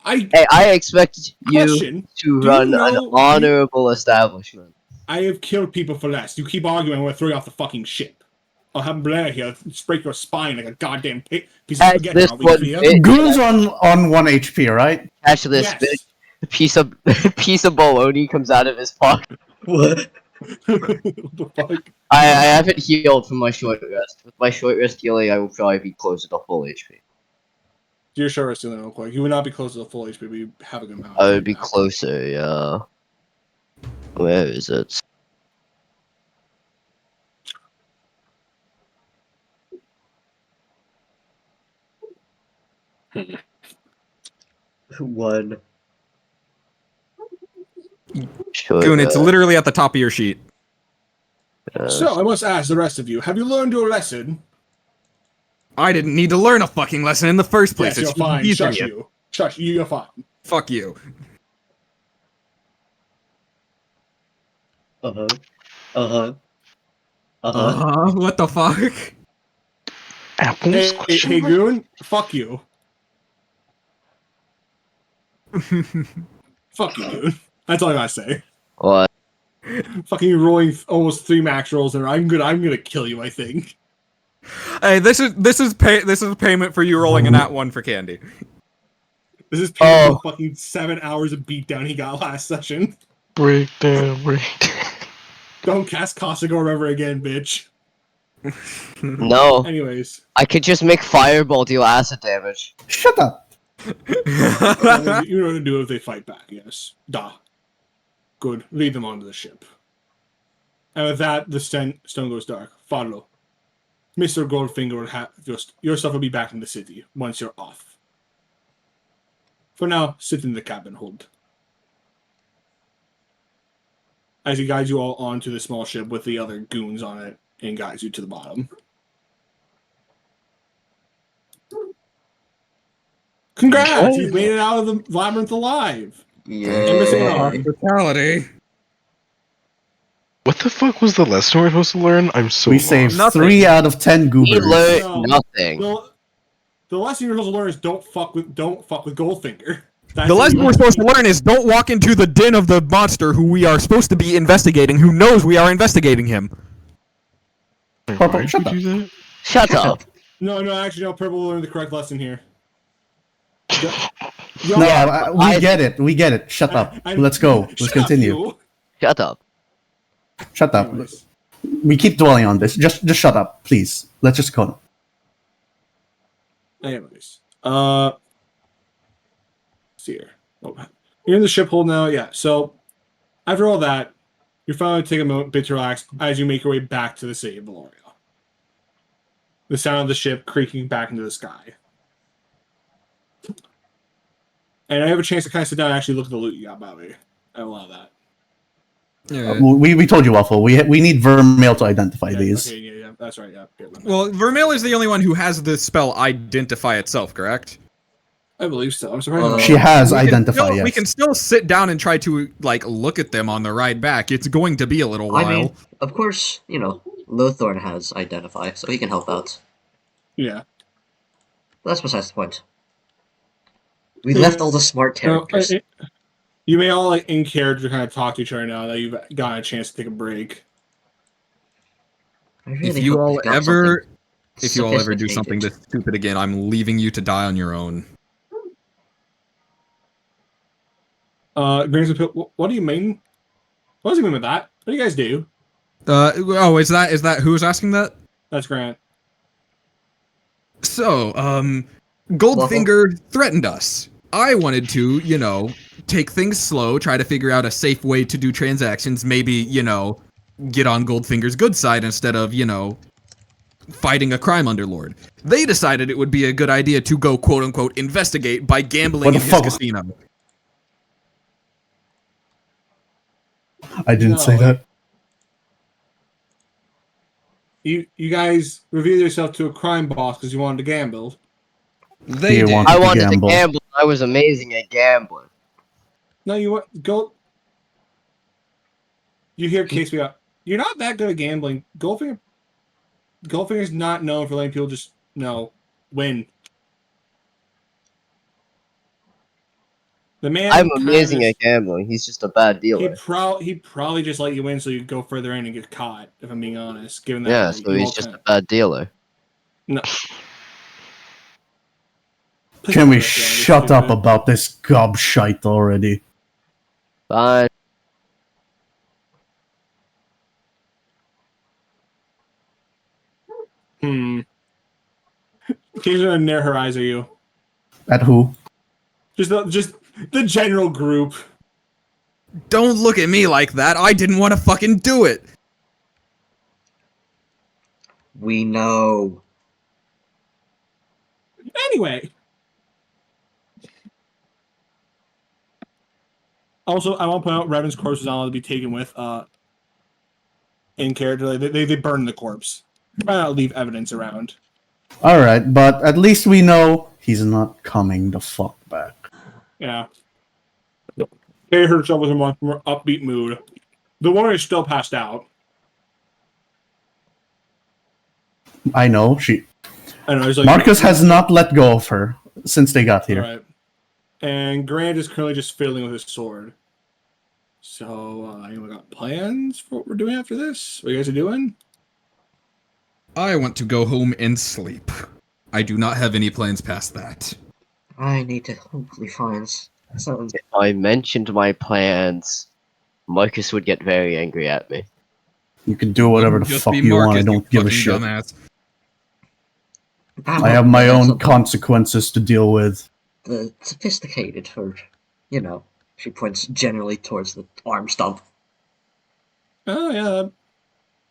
Hey, I expect you Question, to do run you an know- honorable establishment. I have killed people for less. You keep arguing, we're throwing off the fucking ship. I'll have Blair here break your spine like a goddamn piece of At spaghetti. this I'll be point, clear. Goons on 1 HP, right? Catch this Yes. piece of bologna comes out of his pocket. What? What the fuck? I haven't healed from my short rest. With my short rest healing, I will probably be closer to full HP. You're sure it's still real quick. You would not be close to the full HP, but you have a good amount. I would be closer, yeah. Where is it? One. Short Goon, it's rest, literally at the top of your sheet. So I must ask the rest of you: have you learned your lesson? I didn't need to learn a fucking lesson in the first place. Yes, you're It's fine. easy. Shush you. Shush you. You're fine. Fuck you. Uh-huh. Uh-huh. Uh-huh. What the fuck? Apples? Hey, Goon. Fuck you. Fuck you, Goon. That's all I gotta say. What? Fucking rolling almost 3 max rolls, and I'm gonna kill you. I think. Hey, this is payment for you rolling an @1 for candy. This is painful fucking 7 hours of beatdown he got last session. Breakdown. Don't cast Costigo ever again, bitch. No. Anyways. I could just make Fireball deal acid damage. Shut up. You know what to do if they fight back, yes. Duh. Good. Lead them onto the ship. And with that, the stone goes dark. Follow. Mr. Goldfinger will have your stuff will be back in the city once you're off. For now, sit in the cabin hold. As he guides you all onto the small ship with the other goons on it and guides you to the bottom. Congrats! He's made it out of the labyrinth alive! Yeah. Hospitality. What the fuck was the lesson we're supposed to learn? I'm so We lost. saved Nothing. 3 out of 10 He goobers. learned No. nothing. The lesson you're supposed to learn is don't fuck with Goldfinger. That's The lesson we're supposed to learn is don't walk into the den of the monster who we are supposed to be investigating, who knows we are investigating him. Wait, Purple, why'd shut you do that? Shut up. No, actually, no. Purple learned the correct lesson here. Yo, No, we I- get it. We get it. Shut up. Let's go. Let's Shut up, continue. you. Shut up. Shut up. Anyways. We keep dwelling on this. Just shut up, please. Let's just go. Anyways, let's see here. Oh, you're in the ship hold now, yeah. So after all that, you're finally taking a bit to relax as you make your way back to the city of Valorea. The sound of the ship creaking back into the sky. And I have a chance to kind of sit down and actually look at the loot you got, Bobby. I have a lot of that. Yeah. We told you, Waffle. We need Vermail to identify Yeah, these. okay, yeah, that's right, yeah. Well, Vermeil is the only one who has the spell Identify itself, correct? I believe so. I'm surprised. She has We can identify. still- Yes. We can still sit down and try to like look at them on the ride back. It's going to be a little while. I mean, of course, Lothorn has Identify, so he can help out. Yeah. But that's besides the point. We left all the smart characters. You may all, like, in character kind of talk to each other now that you've got a chance to take a break. I really if you hope all we got ever something do something sophisticated. this stupid again, I'm leaving you to die on your own. Grains of Pil- what do you mean? What does he mean with that? What do you guys do? Is that who's asking that? That's Grant. So, Goldfinger threatened us. I wanted to, take things slow, try to figure out a safe way to do transactions, maybe, get on Goldfinger's good side instead of, fighting a crime underlord. They decided it would be a good idea to go, quote-unquote, investigate by gambling What in the his fuck? casino. I didn't say that. You guys revealed yourself to a crime boss because you wanted to gamble. They You did. want- I wanted gamble. to gamble. I was amazing at gambling. No, you want go. You hear case we got. You're not that good at gambling. Goldfinger's not known for letting people just win. The man. I'm kind of amazing is- at gambling. He's just a bad He dealer. probably just let you win so you go further in and get caught. If I'm being honest, given that. Yeah, so you he's all just a kinda- bad dealer. No. Can we shut up about this gobshite already? Fine. Occasionally near her eyes are you? At who? Just the general group. Don't look at me like that. I didn't want to fucking do it. We know. Anyway. Also, I want to point out Revan's corpse is not allowed to be taken with in character. They burn the corpse. Try not to leave evidence around. Alright, but at least we know he's not coming the fuck back. Yeah. Kay herself with a much more upbeat mood. The woman is still passed out. I know, I know. He's like, Marcus has not let go of her since they got here. Right. And Grant is currently just fiddling with his sword. So, anyone got plans for what we're doing after this? What you guys are doing? I want to go home and sleep. I do not have any plans past that. I need to hopefully find some. If I mentioned my plans, Marcus would get very angry at me. You can do whatever the Just fuck be you want, I Marcus, don't give a fucking shit. dumbass. I have my own consequences to deal with. The sophisticated, or, she points generally towards the arm stump. Oh, yeah.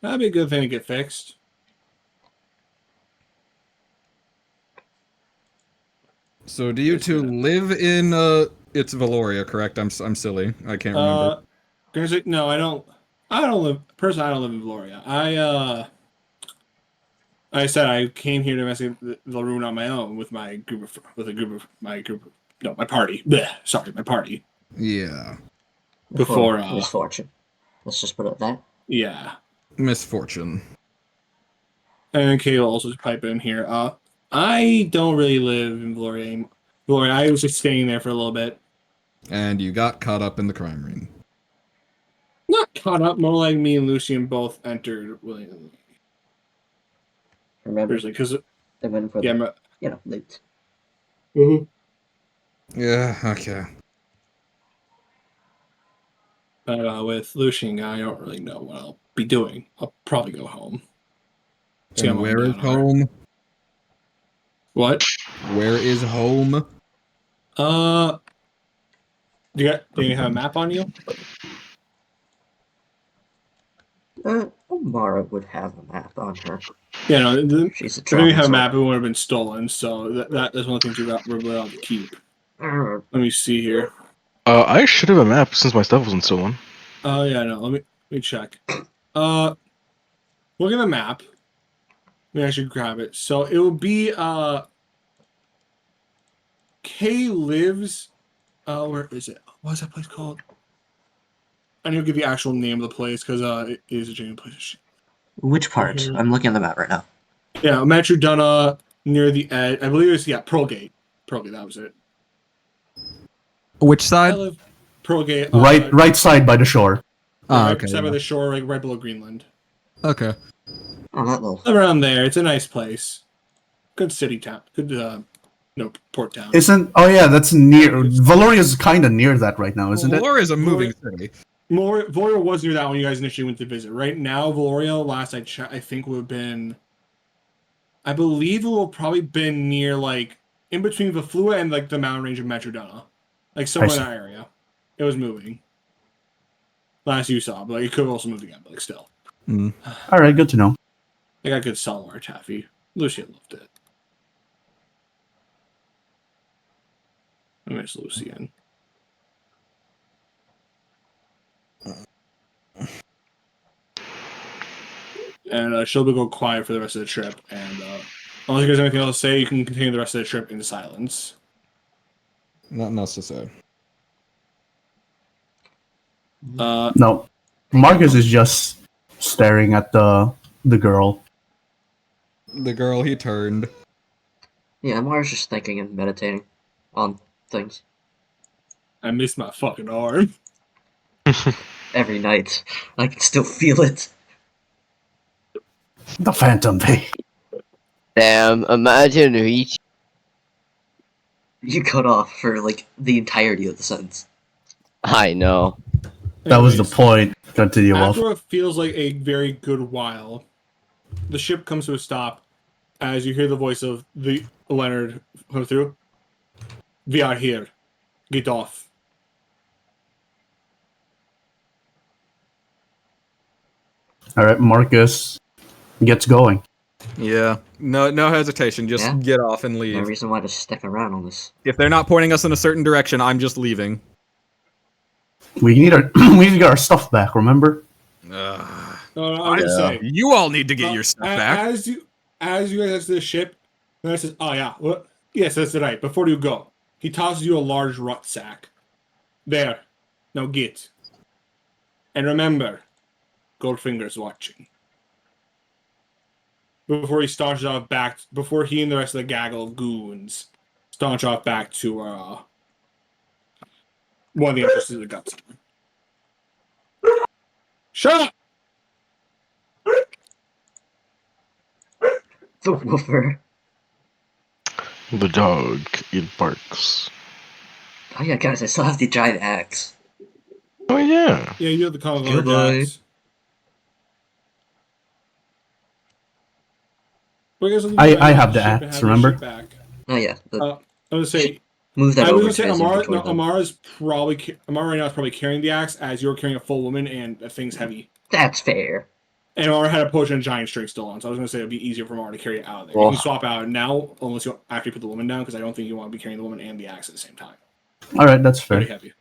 That'd be a good thing to get fixed. So do you two live in it's Valorea, correct? I'm silly. I can't remember. No, I don't live personally. I don't live in Valoria. I said I came here to investigate the ruin on my own with my my party. Blech, sorry, my party. Yeah. Before misfortune. Let's just put it at that. Yeah. Misfortune. And Kay will also pipe in here. I don't really live in Valoria. I was just staying there for a little bit. And you got caught up in the crime ring. Not caught up, more like me and Lucian both entered willingly. Remember, Because they went for yeah, loot. mm-hmm. Yeah. Okay. But with Lucian, I don't really know what I'll be doing. I'll probably go home. See how And Mom where is and Dad are. home? What? Where is home? Do you have a map on you? Amara would have a map on her. Yeah, no. She's a If we traveling had a map, it sword. would have been stolen. So that's one of the things we're allowed to keep. Uh, Let me see here. I should have a map since my stuff wasn't stolen. Oh yeah, no. Let me check. Look at the map. Let me actually grab it. So it will be Kay lives. Where is it? What's that place called? I need to give the actual name of the place because it is a genuine place. which part? I'm looking at the map right now. Yeah, Matraduna near the edge. I believe it's Pearlgate. Pearlgate, that was it. Which I side? live Pearlgate. Right side by the shore. Oh, right okay. side Yeah. by the shore, like right below Greenland. Okay. Oh, that little. Around there, it's a nice place. Good city town. Good, port town. Isn't? Oh yeah, that's near. Valorea is kind of near that right now, isn't it? Valoria is a moving city. Valoria was near that when you guys initially went to visit. Right now, Valoria, last I checked, I think would have been. I believe it will probably been near like in between Vaflua and like the mountain range of Metrodona, like somewhere in see. that area. It was moving. Last you saw, but like, it could have also moved again. But like still, All right, good to know. they got good Salwar taffy. Lucian loved it. I miss Lucian. And she'll go quiet for the rest of the trip. And unless there's anything else to say, you can continue the rest of the trip in silence. Nothing else to say. No, Marcus is just staring at the girl. The girl he turned. Yeah, Amara's just thinking and meditating on things I miss my fucking arm. every night. I can still feel it. The Phantom Pain. Damn, imagine reach. You cut off for like the entirety of the sentence. I know. That was the Anyways, point. Continue off. after what feels like a very good while, the ship comes to a stop as you hear the voice of the Leonard come through. We are here. Get off. All right, Marcus gets going. Yeah. No hesitation. Just Yeah? get off and No leave. reason why to stick around on this. If they're not pointing us in a certain direction, I'm just leaving. We need our we need to get our stuff back. Remember? No, I'm gonna say You all need to get your stuff back. as you guys exit the ship, the guy says, "Oh yeah, well, yes, that's right." Before you go, he tosses you a large rucksack. There, now get. And remember, Goldfinger's watching. Before he staunches off back, before he and the rest of the gaggle of goons staunch off back to one of the entrances to the guts. Shut up! The woofer. The dog, it barks. Oh yeah, guys, I still have the giant axe. Oh yeah. Yeah, you have the common Goodbye. jacks. I have the axe, remember? Oh yeah, I was gonna say, move that I was over gonna to say his Amara inventory. Amara right now is probably carrying the axe as you're carrying a full woman and that thing's heavy. That's fair. And Amara had a potion and giant string still on, so I was gonna say it'd be easier for Amara to carry it out of there. Oh. You can swap out now, unless you after you put the woman down, because I don't think you want to be carrying the woman and the axe at the same time. All right, that's Very fair. heavy.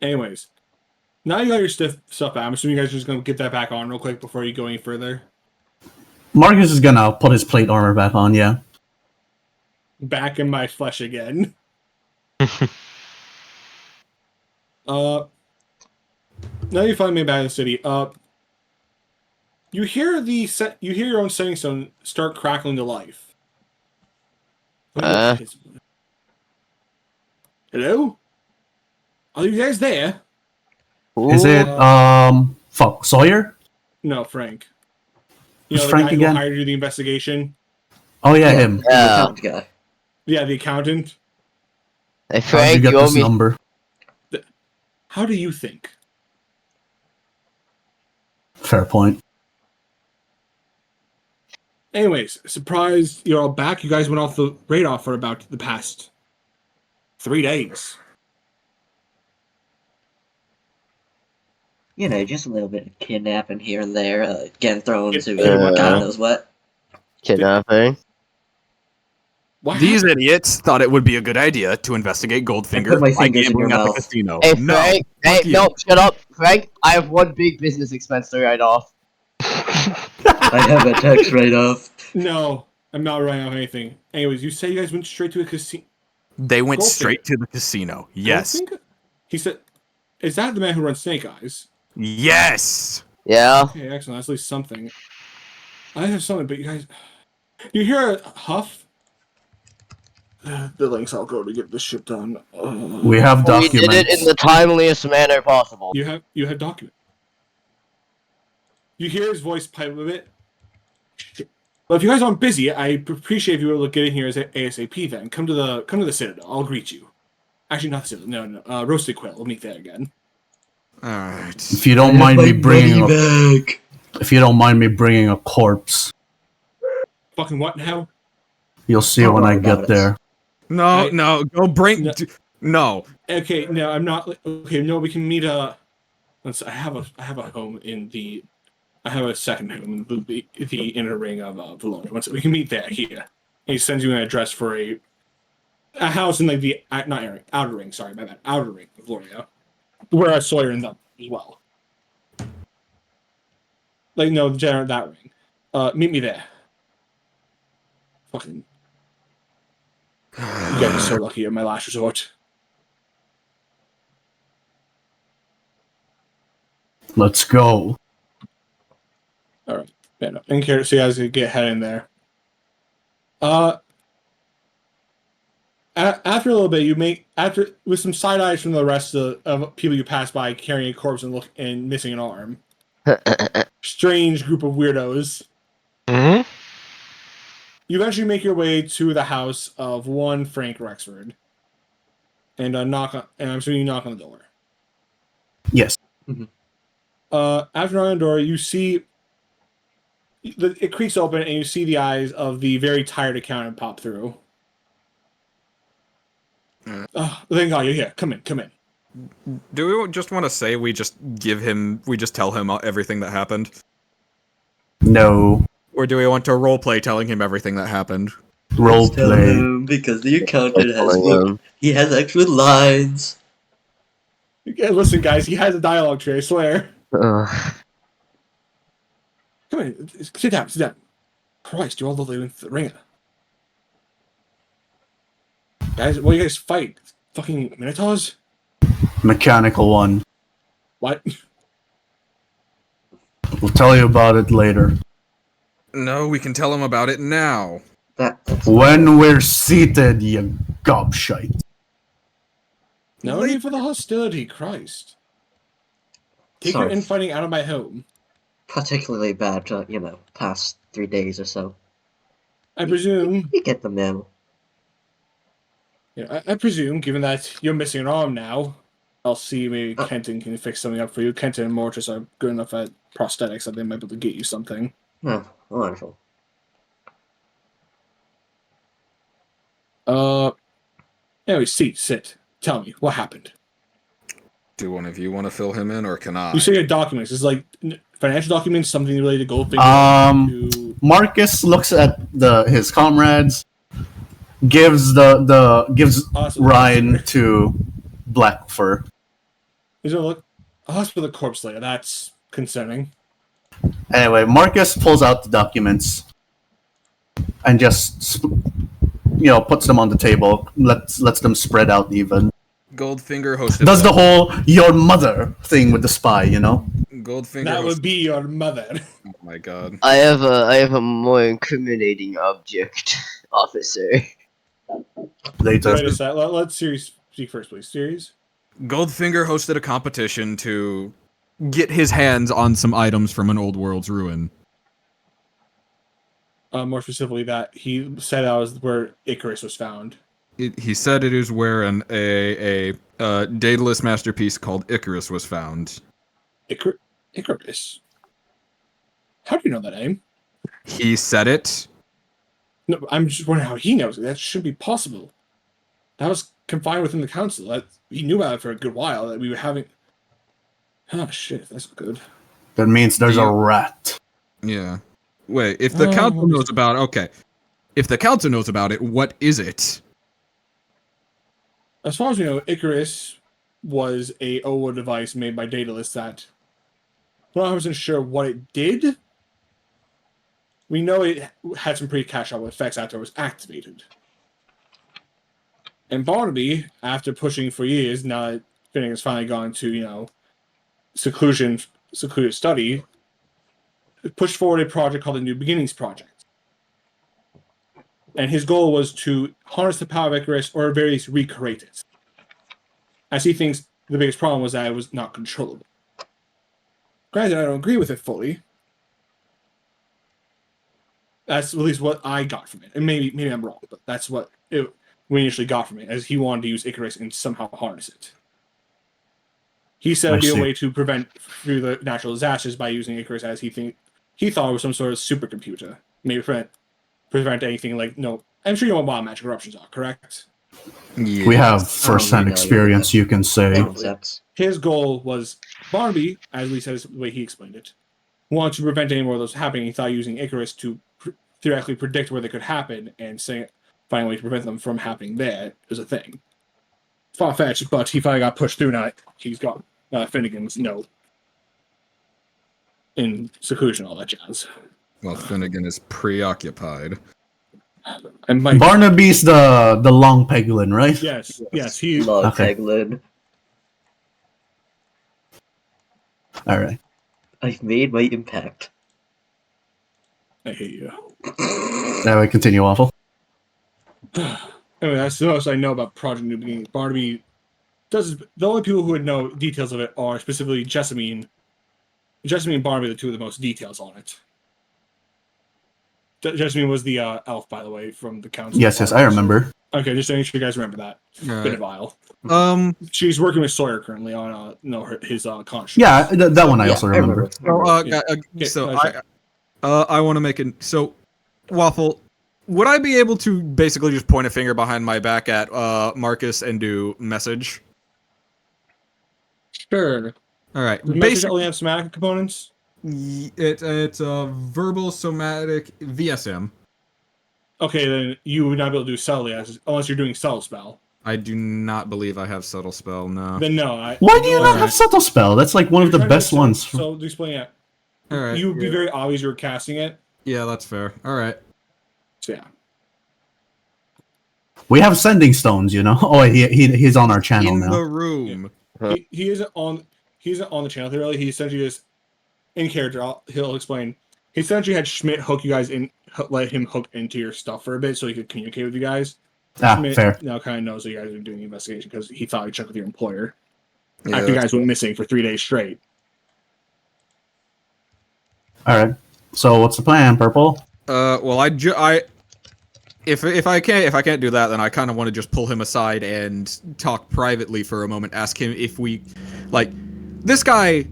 Anyways, now you got your stuff back. I'm assuming you guys are just gonna get that back on real quick before you go any further. Marcus is gonna put his plate armor back on. Yeah. Back in my flesh again. Now you finally made back in the city. You hear your own setting stone start crackling to life. Hello? Are you guys there? Is it fuck Sawyer? No, Frank. Who's The Frank guy again? who hired you to do the investigation. Oh yeah, him. The accountant guy. Yeah, the accountant. Hey, How did you Frank, get you owe this me. number? How do you think? Fair point. Anyways, surprised you're all back. You guys went off the radar for about the past 3 days. You know, just a little bit of kidnapping here and there, getting thrown to What God now? knows what. Kidnapping. What These happened? idiots thought it would be a good idea to investigate I put Goldfinger my by fingers in your gambling at the mouth. casino. Hey, No, Frank. Hey, fuck you. no, shut up, Frank. I have one big business expense to write off. I have a tax write-off. No, I'm not writing off anything. Anyways, you say you guys went straight to a casino. They went Goldfinger. straight to the casino. Yes. Goldfinger? He said, "Is that the man who runs Snake Eyes?" Yes. Yeah. Okay, excellent. That's at least something. I have something, but you guys, you hear a huff? The links I'll go to get this shit done. We have We documents. did it in the timeliest manner possible. You have document. You hear his voice pipe a bit. Shit. Well, if you guys aren't busy, I appreciate if you were to get in here as ASAP. Then come to the Citadel. I'll greet you. Actually, not the Citadel. No. Roasted Quail. We'll meet there again. All right. If you don't mind me bringing a corpse, Fucking what now? you'll see Don't when I worry get about it. there. No, no, go bring. No. No. Okay, no, I'm not. Okay, no, we can meet. I have a home in the. I have a second home in the inner ring of Valorea. We can meet there here. And he sends you an address for a house in like the outer ring. Sorry, my bad. Outer ring of Valorea, where I Sawyer ends up as well. Like no, that ring. Meet me there. Fucking. You guys are so lucky at my last resort. Let's go. All right. Yeah, no. In case you guys get head in there. After a little bit, with some side eyes from the rest of people you pass by carrying a corpse and missing an arm. Strange group of weirdos. Hmm? You eventually make your way to the house of one Frank Rexford, and I'm assuming you knock on the door. Yes. After knocking on the door, you see it creaks open, and you see the eyes of the very tired accountant pop through. Oh, thank God you're here. Come in. Do we just want to say we just tell him everything that happened? No. Or do we want to roleplay telling him everything that happened? Roleplay. Because the accountant has Roleplay. he has extra lines. Yeah, listen, guys, he has a dialogue tree, I swear. Come in, sit down. Christ, you all look like the ringer. Guys, what do you guys fight? Fucking Minotaurs? Mechanical one. What? We'll tell you about it later. No, we can tell him about it now. That's When we're seated, you gobshite. No need for the hostility, Christ. Take Sorry. your infighting out of my home. particularly bad, past 3 days or so. I presume, You get the memo. I presume, given that you're missing an arm now, I'll see maybe Kenton can fix something up for you. Kenton and Mortis are good enough at prosthetics that they might be able to get you something. Oh, wonderful. Anyway, sit. Tell me, what happened? Do one of you want to fill him in, or can I? You say your documents. Is like financial documents, something related to Goldfinger? Marcus looks at his comrades, gives Awesome. Ryan to Blackfur. He's gonna look. A hospital corpse later. That's concerning. Anyway, Marcus pulls out the documents and just puts them on the table, lets them spread out even. Goldfinger hosted. Does the whole "your mother" thing with the spy, Goldfinger. That would be your mother. Oh my god. I have a more incriminating object, officer. Later. Wait a sec. Let Sirius speak first, please. Sirius? Goldfinger hosted a competition to get his hands on some items from an old world's ruin. more specifically, that he said that was where Icarus was found. He said it is where a Daedalus masterpiece called Icarus was found. Icarus? How do you know that name? He said it. No, I'm just wondering how he knows it. That shouldn't be possible. That was confined within the council. That he knew about it for a good while. That we were having. Oh shit, that's good. That means there's a rat. Yeah. Wait, if the council knows about it, okay. If the council knows about it, what is it? As far as we know, Icarus was a OWO device made by Daedalus that I wasn't sure what it did. We know it had some pretty cash-out effects after it was activated. And Barnaby, after pushing for years, now that Finnegan's finally gone to, secluded study, pushed forward a project called the New Beginnings Project. And his goal was to harness the power of Icarus, or at very least recreate it. As he thinks the biggest problem was that it was not controllable. Granted, I don't agree with it fully. That's at least what I got from it. And maybe I'm wrong, but that's what we initially got from it, as he wanted to use Icarus and somehow harness it. He said it'd be a way to prevent through the natural disasters by using Icarus, as he thought it was some sort of supercomputer. Maybe prevent anything like, no. I'm sure you know what wild magic eruptions are, correct? Yeah. We have first-hand experience, you can say. Concepts. His goal was Barnaby, as we said, the way he explained it, wanted to prevent any more of those happening. He thought using Icarus to theoretically predict where they could happen and find a way to prevent them from happening there is a thing. Far-fetched, but he finally got pushed through. Now he's got Finnegan's note in seclusion, all that jazz. Well, Finnegan is preoccupied. And Mike, Barnaby's the long peglin, right? yes, he. Love Okay. Peglin. All right. I've made my impact. I hate you. Now we continue, Waffle. Anyway, that's the most I know about Project New Beginnings. Barnaby does. The only people who would know details of it are specifically Jessamine. Jessamine and Barnaby are the two with the most details on it. Jessamine was the elf, by the way, from the council. Yes, I remember. Okay, just to make sure you guys remember that. Been a while. She's working with Sawyer currently on his contract. Yeah, that one I also remember. I want to make it. So, Waffle, would I be able to basically just point a finger behind my back at Marcus and do message? Sure. All right. Does message only have somatic components? It's a verbal somatic VSM. Okay, then you would not be able to do subtly unless you're doing subtle spell. I do not believe I have subtle spell. No. Then no. Why do you not have subtle spell? That's like one of the best ones. So to explain it, All right. you would be very obvious you were casting it. Yeah, that's fair. All right. So yeah. We have sending stones, you know. Oh, he's on our channel In now. the room. Yeah. He isn't on the channel. Really, he essentially just in character. He'll explain. He essentially had Schmidt hook you guys in, let him hook into your stuff for a bit so he could communicate with you guys. Schmidt Fair. now kind of knows that you guys are doing the investigation because he thought he'd check with your employer after you guys went missing for 3 days straight. All right. So what's the plan, Purple? Well, if I can't do that, then I kind of want to just pull him aside and talk privately for a moment. Ask him if we, like, this guy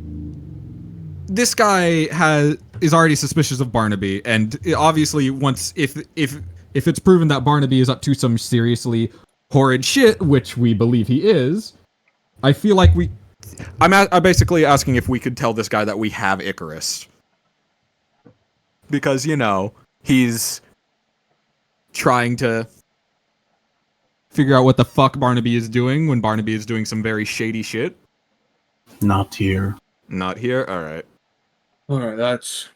is already suspicious of Barnaby, and obviously if it's proven that Barnaby is up to some seriously horrid shit, which we believe he is, I feel like I'm basically asking if we could tell this guy that we have Icarus. Because, he's trying to figure out what the fuck Barnaby is doing when Barnaby is doing some very shady shit. Not here. Not here? Alright. Alright, that's...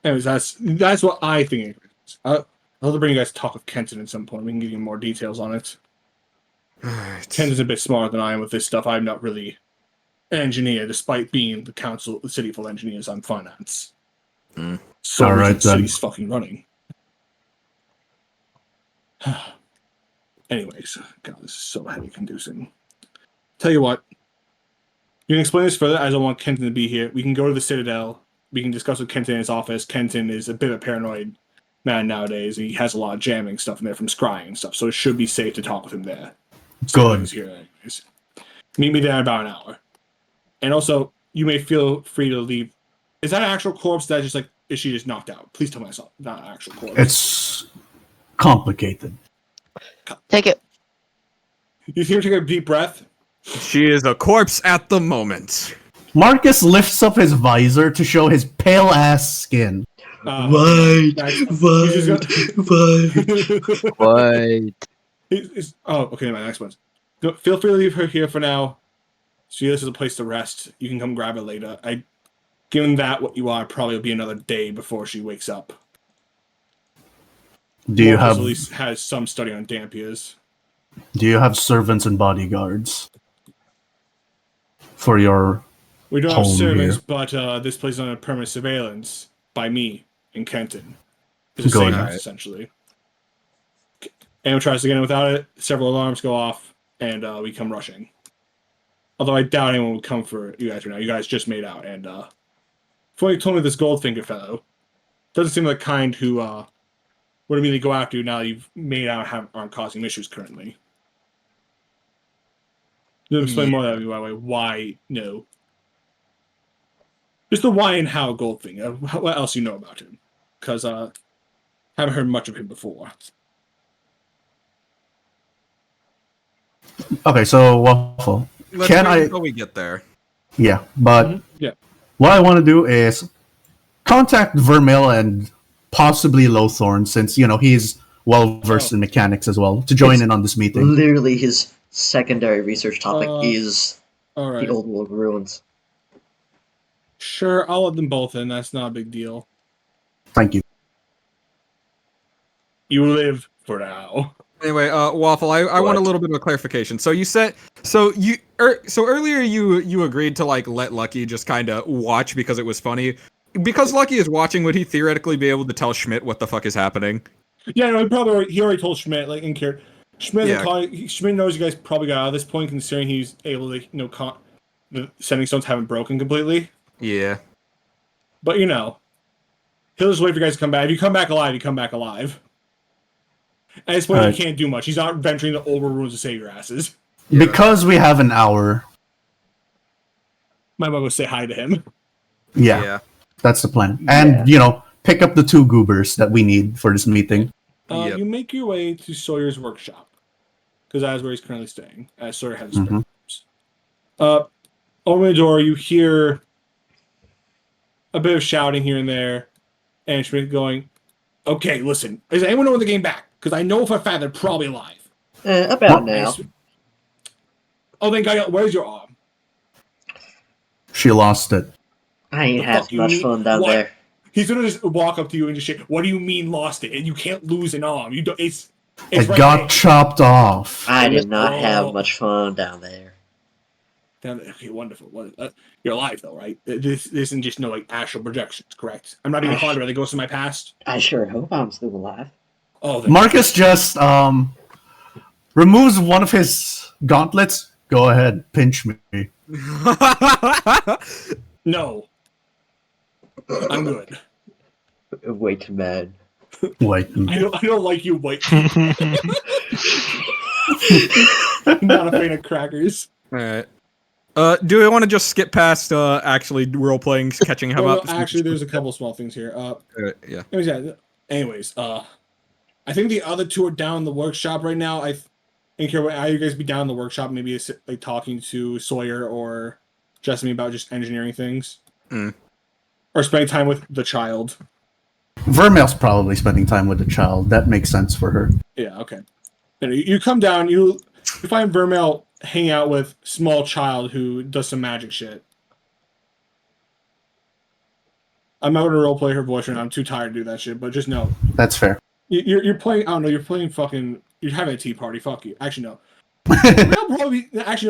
Anyways, that's what I think it is. I'll have to bring you guys to talk with Kenton at some point. We can give you more details on it. Kenton's a bit smarter than I am with this stuff. I'm not really an engineer, despite being the city full of engineers on finance. So Alright, the city's fucking running. Anyways, God, this is so heavy conducing. Tell you what, you can explain this further, as I want Kenton to be here. We can go to the Citadel, we can discuss with Kenton in his office. Kenton is a bit of a paranoid man nowadays. He has a lot of jamming stuff in there from scrying and stuff, so it should be safe to talk with him there. Good. Here, anyways. Meet me there in about an hour. And also, you may feel free to leave. Is that an actual corpse that is she just knocked out? Please tell me that's not an actual corpse. It's complicated. Take it. You see her take a deep breath? She is a corpse at the moment. Marcus lifts up his visor to show his pale ass skin. Wait. Oh, okay, my next one. Feel free to leave her here for now. See, this is a place to rest. You can come grab her later. Given that what you are, probably will be another day before she wakes up. Do you Marcus have at least has some study on Dampiers. Do you have servants and bodyguards for your? We don't have home servants, here? but this place is under permanent surveillance by me in Kenton. It's a Good. safe house, essentially. Anyone tries to get in without it, several alarms go off, and we come rushing. Although I doubt anyone would come for you guys right now. You guys just made out, and before you told me this Goldfinger fellow, doesn't seem like the kind who would immediately go after you now that you've made out and aren't causing issues currently. You'll explain more of that, by the way. Why no? Just the why and how Goldfinger. What else you know about him? Because haven't heard much of him before. Okay, so Waffle. Let's Can wait I? until we get there. Yeah, but Yeah. what I want to do is contact Vermeil and possibly Lowthorn, since he's well versed in mechanics as well, to join in on this meeting. Literally, his secondary research topic Uh, is All right. the old world ruins. Sure, I'll let them both in. That's not a big deal. Thank you. You live for now. Anyway, Waffle, I want a little bit of a clarification. So you said, so earlier you agreed to let Lucky just kind of watch because it was funny. Because Lucky is watching, would he theoretically be able to tell Schmidt what the fuck is happening? Yeah, no, he already told Schmidt, in character. Schmidt, Yeah. Schmidt knows you guys probably got out of this point, considering he's able to, the sending stones haven't broken completely. Yeah. But he'll just wait for you guys to come back. If you come back alive, you come back alive. At this point, Right. you can't do much. He's not venturing to over ruins to save your asses. Because we have an hour. Might want to go say hi to him. Yeah, that's the plan. And pick up the 2 goobers that we need for this meeting. Yep. You make your way to Sawyer's workshop, because that is where he's currently staying, as Sawyer has his Mhm. spare. Open the door, you hear a bit of shouting here and there, and Schmidt going, "Okay, listen, does anyone know when they came back? Because I know for a fact they're probably alive." About now. Oh, then, guy, where's your arm? She lost it. I ain't The had fuck you much mean? fun down What? there. He's gonna just walk up to you and just say, "What do you mean lost it? And you can't lose an arm. You don't. It's It right got there." chopped off. I did not Oh. have much fun down there. Okay, wonderful. You're alive though, right? This isn't just astral projections, correct? I'm not even haunted by the ghosts of my past. I sure hope I'm still alive. Oh, then Marcus just removes one of his gauntlets. Go ahead, pinch me. no, I'm good. Wait, man. Wait. I don't like you, wait. Not a fan of crackers. Alright. Do we want to just skip past actually role playing, catching him Well, up? actually, there's a couple small things here. Yeah. Anyways, I think the other 2 are down in the workshop right now. I think either you guys be down in the workshop, maybe talking to Sawyer or Jessamy about just engineering things, or spending time with the child. Vermeil's probably spending time with the child. That makes sense for her. Yeah, okay. You come down, you find Vermeil hanging out with small child who does some magic shit. I'm not gonna roleplay her voice right now. I'm too tired to do that shit, but just know. That's fair. You're playing, I don't know, you're playing fucking, you're having a tea party, fuck you. Actually, no.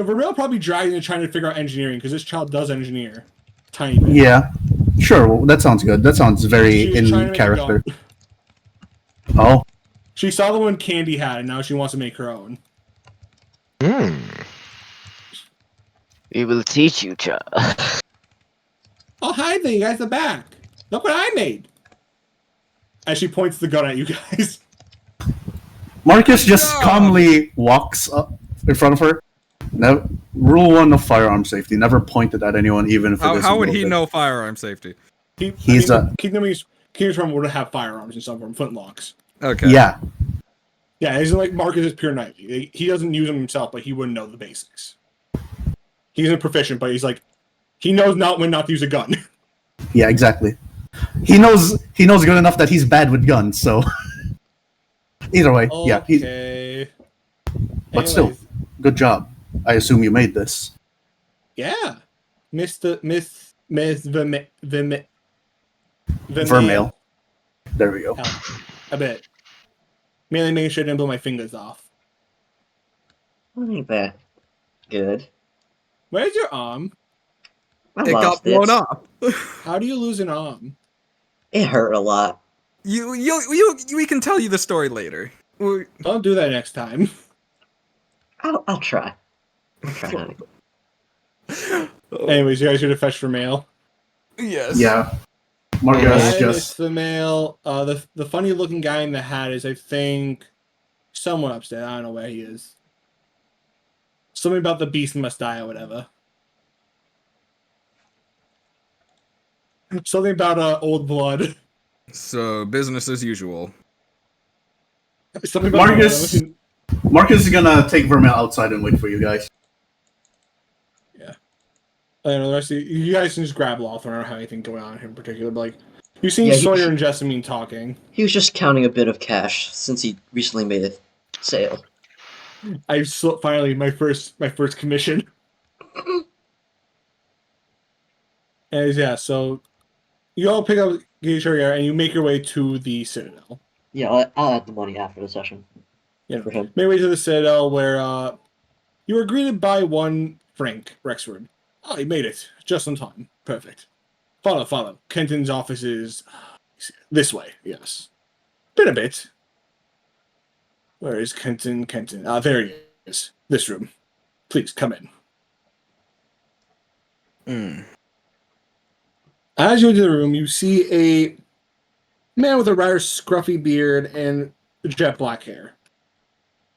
Vermeil probably dragging and trying to figure out engineering, because this child does engineer. Tiny bit. Yeah. Sure, well, that sounds good. That sounds very She's trying to in make character. a Oh. She saw the one Candy had, and now she wants to make her own. We will teach you, child. Oh, hi there, you guys are back. Look what I made. As she points the gun at you guys. Marcus just calmly walks up in front of her. Now, rule 1 of firearm safety: never point it at anyone, even if it is. How would he know firearm safety? King's Run would have firearms and stuff from flintlocks. Okay. Yeah. Yeah, it isn't like Marcus is pure knightly. He doesn't use them himself, but he wouldn't know the basics. He isn't proficient, but he knows when not to use a gun. Yeah, exactly. He knows good enough that he's bad with guns, so either way, yeah. Okay. But still, good job. I assume you made this. Yeah. Miss Vermeil. There we go. I bet. Mainly making sure I didn't blow my fingers off. Ain't that good? Where's your arm? I It got lost blown it. up. How do you lose an arm? It hurt a lot. We can tell you the story later. Don't do that next time. I'll try. I'll try, honey. Anyways, you guys should have fetched for mail. Yes. Yeah. Marcus just the mail. The funny looking guy in the hat is, I think, someone upstairs. I don't know where he is. Something about the beast must die or whatever. Something about old blood. So business as usual. Something about Marcus is gonna take Vermeil outside and wait for you guys. Yeah. I don't know. The rest of you guys can just grab Lawthorn. I don't have anything going on here in particular, but you've seen Sawyer and Jessamine talking. He was just counting a bit of cash since he recently made a sale. Finally my first commission. And yeah, so you all pick up Gator and you make your way to the Citadel. Yeah, I'll add the money after the session. Yeah, for him. make your way to the Citadel where you were greeted by one Frank Rexford. Oh, you made it just in time. Perfect. Follow. Kenton's office is this way. Yes, been a bit. Where is Kenton? There he is. This room. Please come in. As you enter the room, you see a man with a rather scruffy beard and jet black hair,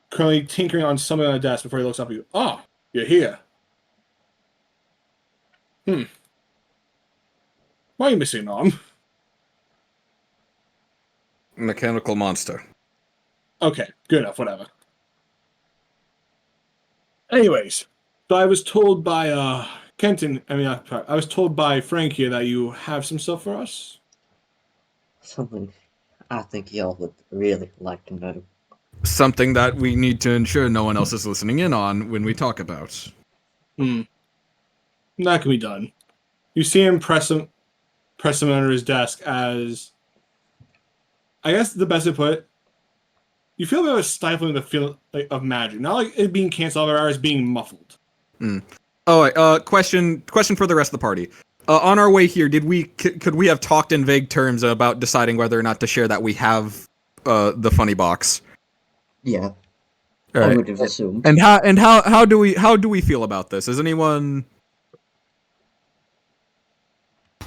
currently tinkering on something on the desk before he looks up at you. Oh, you're here. Why are you missing an arm? Mechanical monster. Okay, good enough, whatever. Anyways, so I was told by I was told by Frank here that you have some stuff for us. Something I think y'all would really like to know. Something that we need to ensure no one else is listening in on when we talk about. That can be done. You see him press him under his desk as, I guess the best way to put it, you feel like it was stifling the feel of magic. Not like it being canceled out, as being muffled. Oh, wait, question for the rest of the party. On our way here, could we have talked in vague terms about deciding whether or not to share that we have the funny box? Yeah. All I right. would have assumed. And how do we feel about this? Is anyone?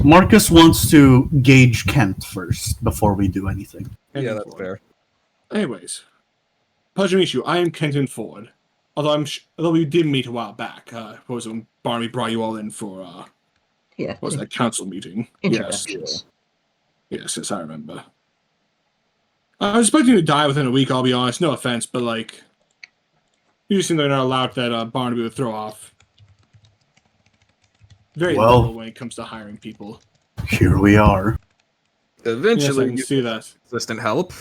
Marcus wants to gauge Kent first before we do anything. Yeah, that's fair. Anyways, pleasure to meet you. I am Kenton Ford. Although we did meet a while back. What was it when Barnaby brought you all in for Yeah. what was that council meeting? Introductions. Yes, I remember. I was expecting to die within a week, I'll be honest. No offense, but you just seem they're not allowed that Barnaby would throw off. Very liberal when it comes to hiring people. Here we are. Eventually, yes, I can see that. Assistant help,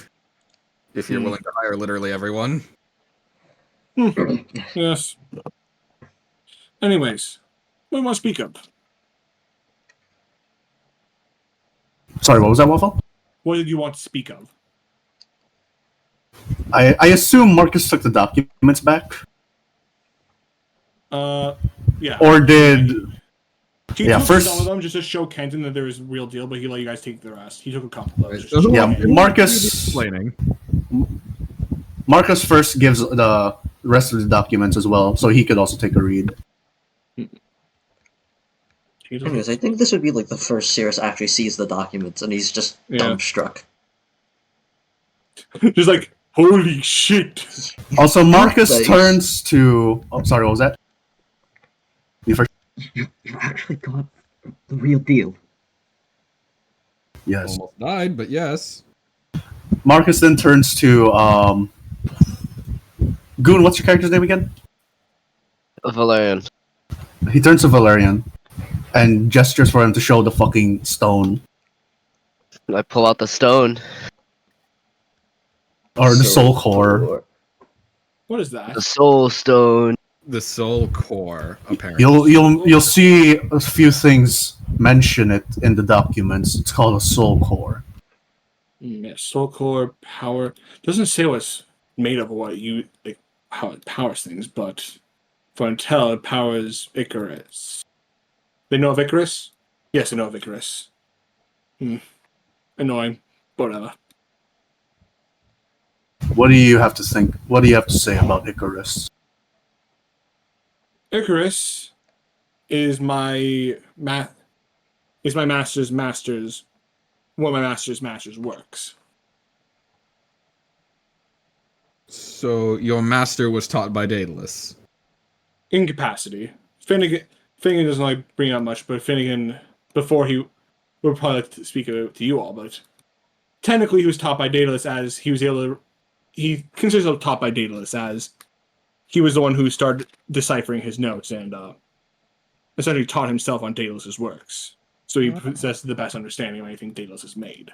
if you're willing to hire literally everyone. Yes. Anyways, what do you want to speak of? Sorry, what was that, Waffle? What did you want to speak of? I assume Marcus took the documents back? Yeah. Or did... He took some of them just to show Kenton that there was a real deal, but he let you guys take the rest. He took a couple of those. Yeah, Marcus... Explaining. Marcus first gives the rest of the documents as well, so he could also take a read. He He doesn't- Anyways, I think this would be like the first Sirius actually sees the documents and he's just Yeah. dumbstruck. Just like, holy shit! Also, Marcus Thanks. turns to. Oh, sorry, what was that? You first. You actually got the real deal. Yes. Almost died, but yes. Marcus then turns to Goon. What's your character's name again? Valerian. He turns to Valerian and gestures for him to show the fucking stone I pull out the stone. or the soul core. What is that? The soul stone. The soul core, apparently. You'll see a few things mention it in the documents. It's called a soul core. Yeah, soul core power doesn't say what's made of, what you like, how it powers things, but for Intel, it powers Icarus. They know of Icarus? Yes, they know of Icarus. Annoying, but whatever. What do you have to think? What do you have to say about Icarus? Icarus is my master's master's. One of my master's works. So your master was taught by Daedalus. Incapacity. Finnegan doesn't like bring up much, but Finnegan, before he would probably like to speak of it to you all, but technically he was taught by Daedalus, as he was able to. He considers himself taught by Daedalus, as he was the one who started deciphering his notes and essentially taught himself on Daedalus's works. So he possessed the best understanding of anything Daedalus has made.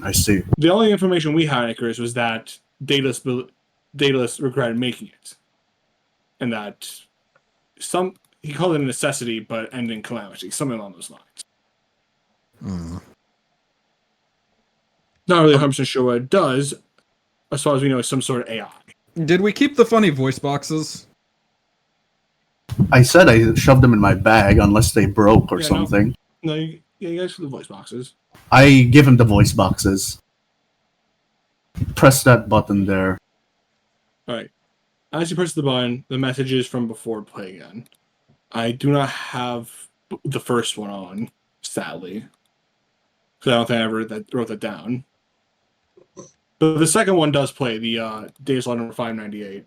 I see. The only information we had on Icarus was that Daedalus regretted making it, and that he called it a necessity, but ended in calamity, something along those lines. Not really 100% sure what it does. As far as we know, it's some sort of AI. Did we keep the funny voice boxes? I said I shoved them in my bag unless they broke or Yeah, something. No, you guys for the voice boxes. I give him the voice boxes. Press that button there. All right. As you press the button, the messages from before play again. I do not have the first one on, sadly, because I don't think I wrote that down. But the second one does play, the Days Law number 598.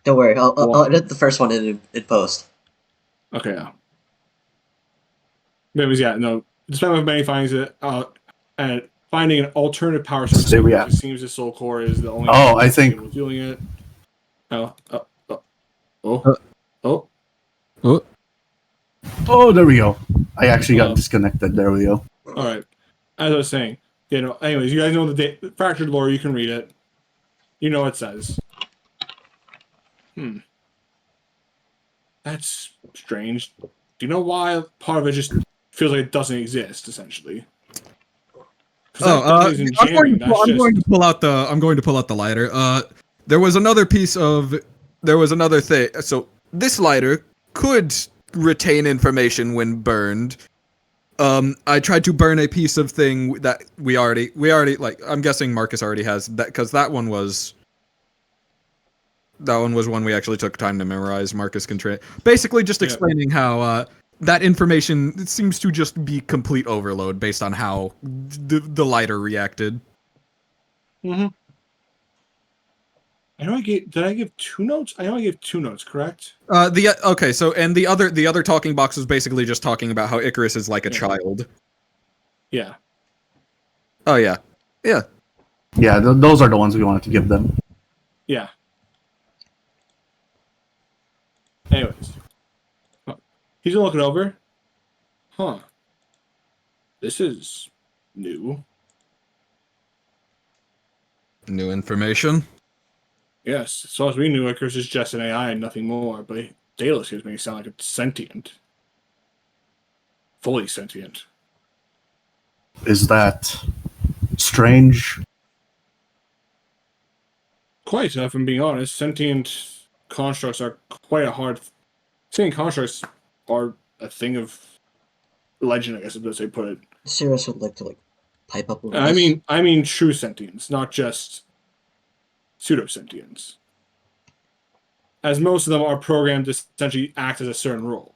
Don't worry, I'll edit the first one in post. Okay, yeah. Anyways, yeah, no. Despite my many findings, and finding an alternative power source, Stay we at. it seems the soul core is the only. Oh, I think- capable of doing it. Oh. Oh, there we go. I actually got disconnected. There we go. All right. As I was saying, anyways, you guys know the fractured lore. You can read it. You know what it says. That's strange. Do you know why part of it just feels like it doesn't exist, essentially? I'm going to pull out the lighter. There was another thing. So this lighter could retain information when burned. I tried to burn a piece of thing that we already like. I'm guessing Marcus already has that, because that one was one we actually took time to memorize. Marcus can basically just explaining how that information, it seems to just be complete overload based on how the lighter reacted. Mm-hmm. Did I give 2 notes? I know I gave 2 notes, correct? The other talking box was basically just talking about how Icarus is like a child. Yeah. Oh yeah. Yeah. Yeah, those are the ones we wanted to give them. Yeah. Anyways. He's gonna look it over. Huh. This is new. New information. Yes, as far as we knew, Icarus is just an AI and nothing more, but Daedalus gives me sound like it's sentient. Fully sentient. Is that strange? Quite, if I'm being honest. Sentient constructs are quite a hard... Sentient constructs are a thing of legend, I guess, as they put it. Sirius would like to pipe up with this. I mean true sentience, not just pseudo-sentience. As most of them are programmed to essentially act as a certain role.